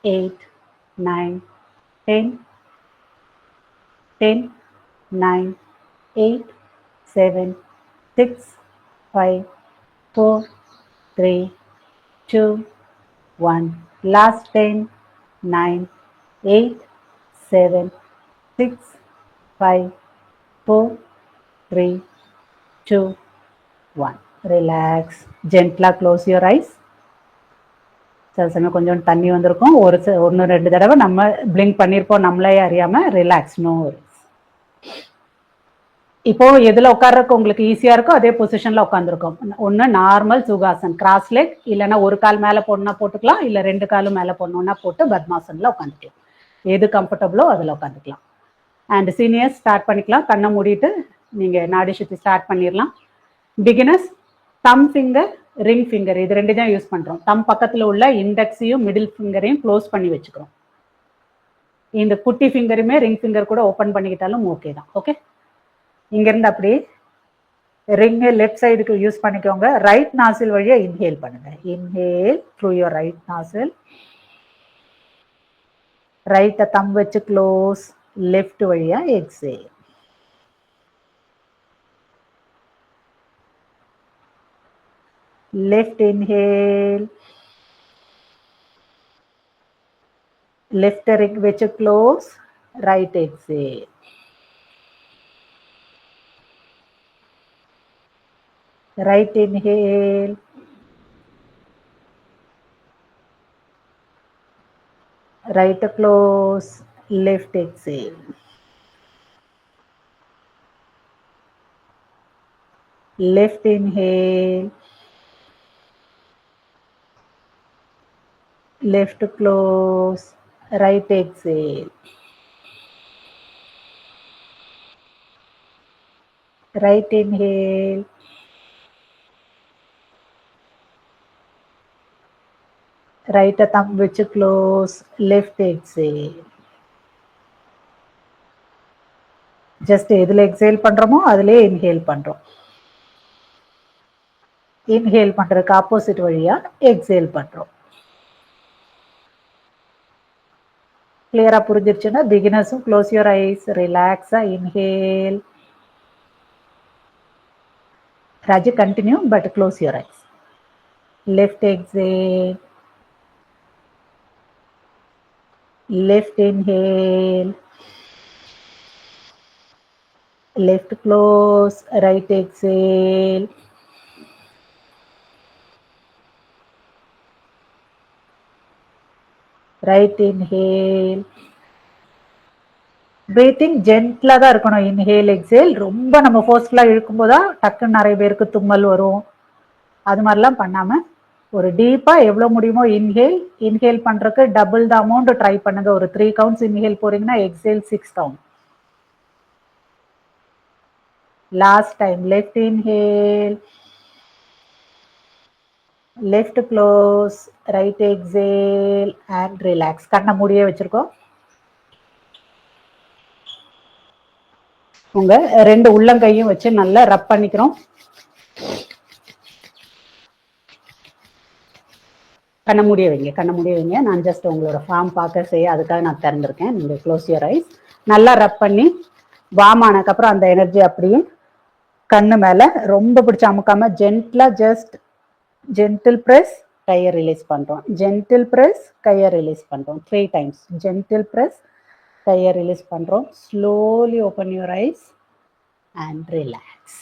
8 9 10 10 9 8 7 6 5 4 3 2 1. Last 10 9 8 7 6 5 4 3 2 1. Relax. Gently close your eyes. சில சமயம் கொஞ்சம் தண்ணி வந்திருக்கும். ஒன்று 2 தடவை நம்ம பிளிங்க் பண்ணியிருப்போம் நம்மளே அறியாம. ரிலாக்ஸ். No worries. இப்போ எதுல உட்கார்றதுக்கு உங்களுக்கு ஈஸியா இருக்கோ அதே பொசிஷன்ல உட்காந்துருக்கோம். ஒன்று நார்மல் சுகாசன், கிராஸ் லெக், இல்லைன்னா ஒரு கால் மேலே போடணும்னா போட்டுக்கலாம், இல்லை 2 காலும் மேலே போடணும்னா போட்டு பத்மாசன்ல உட்காந்துக்கலாம். எது கம்ஃபர்டபுளோ அதில் உட்காந்துக்கலாம். அண்ட் சீனியர்ஸ் ஸ்டார்ட் பண்ணிக்கலாம். கண்ணை மூடிட்டு நீங்க நாடி சுத்தி ஸ்டார்ட் பண்ணிடலாம். பிகினர்ஸ் தம் ஃபிங்கர், ரிங் ஃபிங்கர், இது 2 தான் யூஸ் பண்றோம். தம் பக்கத்துல உள்ள இண்டெக்ஸையும் மிடில் ஃபிங்கரையும் க்ளோஸ் பண்ணி வச்சுக்கிறோம். இந்த குட்டி ஃபிங்கருமே ரிங் ஃபிங்கர் கூட ஓப்பன் பண்ணிக்கிட்டாலும் ஓகே தான். ஓகே, இங்கிருந்து அப்படி ரிங் லெஃப்ட் சைடுக்கு யூஸ் பண்ணிக்கோங்க. ரைட் நாசில் வழியா இன்ஹேல் பண்ணுங்க. இன்ஹேல் த்ரூ யுவர் ரைட் நாசில். ரைட்டை தம் வச்சு க்ளோஸ். லெஃப்ட் வழியா exhale. Left inhale, left ring which close, right exhale. Right inhale, right close, left exhale. Left inhale, left close, right exhale. Right inhale, right thumb which close, left exhale. Just எதுல exhale பண்றோமோ அதுலயே inhale பண்றோம். Inhale பண்றதுக்கு opposite வழியா exhale பண்றோம். கிளியரா புரிஞ்சிருச்சுன்னா பிகினர்ஸும் க்ளோஸ் யுவர் ஐஸ், ரிலாக்ஸா inhale. Raju continue but close your eyes. Left exhale, left inhale, left close, right exhale. Right inhale. Breathing ஜென்ட்லா தான் இருக்கணும். Inhale exhale. ரொம்ப நம்ம ஃபோர்ஸ்ஃபுல்லா இழுக்கும் போதா டக்குன்னு நிறைய பேருக்கு தும்மல் வரும். அது மாதிரிலாம் பண்ணாம ஒரு டீப்பா எவ்வளவு முடியுமோ இன்ஹேல் பண்றதுக்கு டபுள் த அமௌண்ட் ட்ரை பண்ணுங்க. ஒரு 3 கவுண்ட்ஸ் இன்ஹேல் போறீங்கன்னா exhale 6 count. Last time left inhale, left close, right exhale and relax. கண்ணை மூடியே வச்சிருக்கோம். உங்க 2 உள்ளங்கையும் வச்சு நல்லா ரப் பண்ணிக்கிறோம். கண்ண முடிய வைங்க. நான் ஜஸ்ட் உங்களோட ஃபார்ம் பார்க்க செய்ய அதுக்காக நான் திறந்திருக்கேன். நீங்கள் க்ளோஸ் யுவர் ஐஸ். நல்லா ரப் பண்ணி வார்ம் ஆனதுக்கப்புறம் அந்த எனர்ஜி அப்படியே கண்ணு மேலே ரொம்ப பிடிச்சி அமுக்காம ஜென்டிலாக ஜஸ்ட் ஜென்டில் ப்ரெஸ், கையை ரிலீஸ் பண்ணுறோம். ஜென்டில் ப்ரெஸ், கையை ரிலீஸ் பண்ணுறோம். 3 டைம்ஸ். ஜென்டில் ப்ரெஸ், கையை ரிலீஸ் பண்ணுறோம். Slowly open your eyes and relax.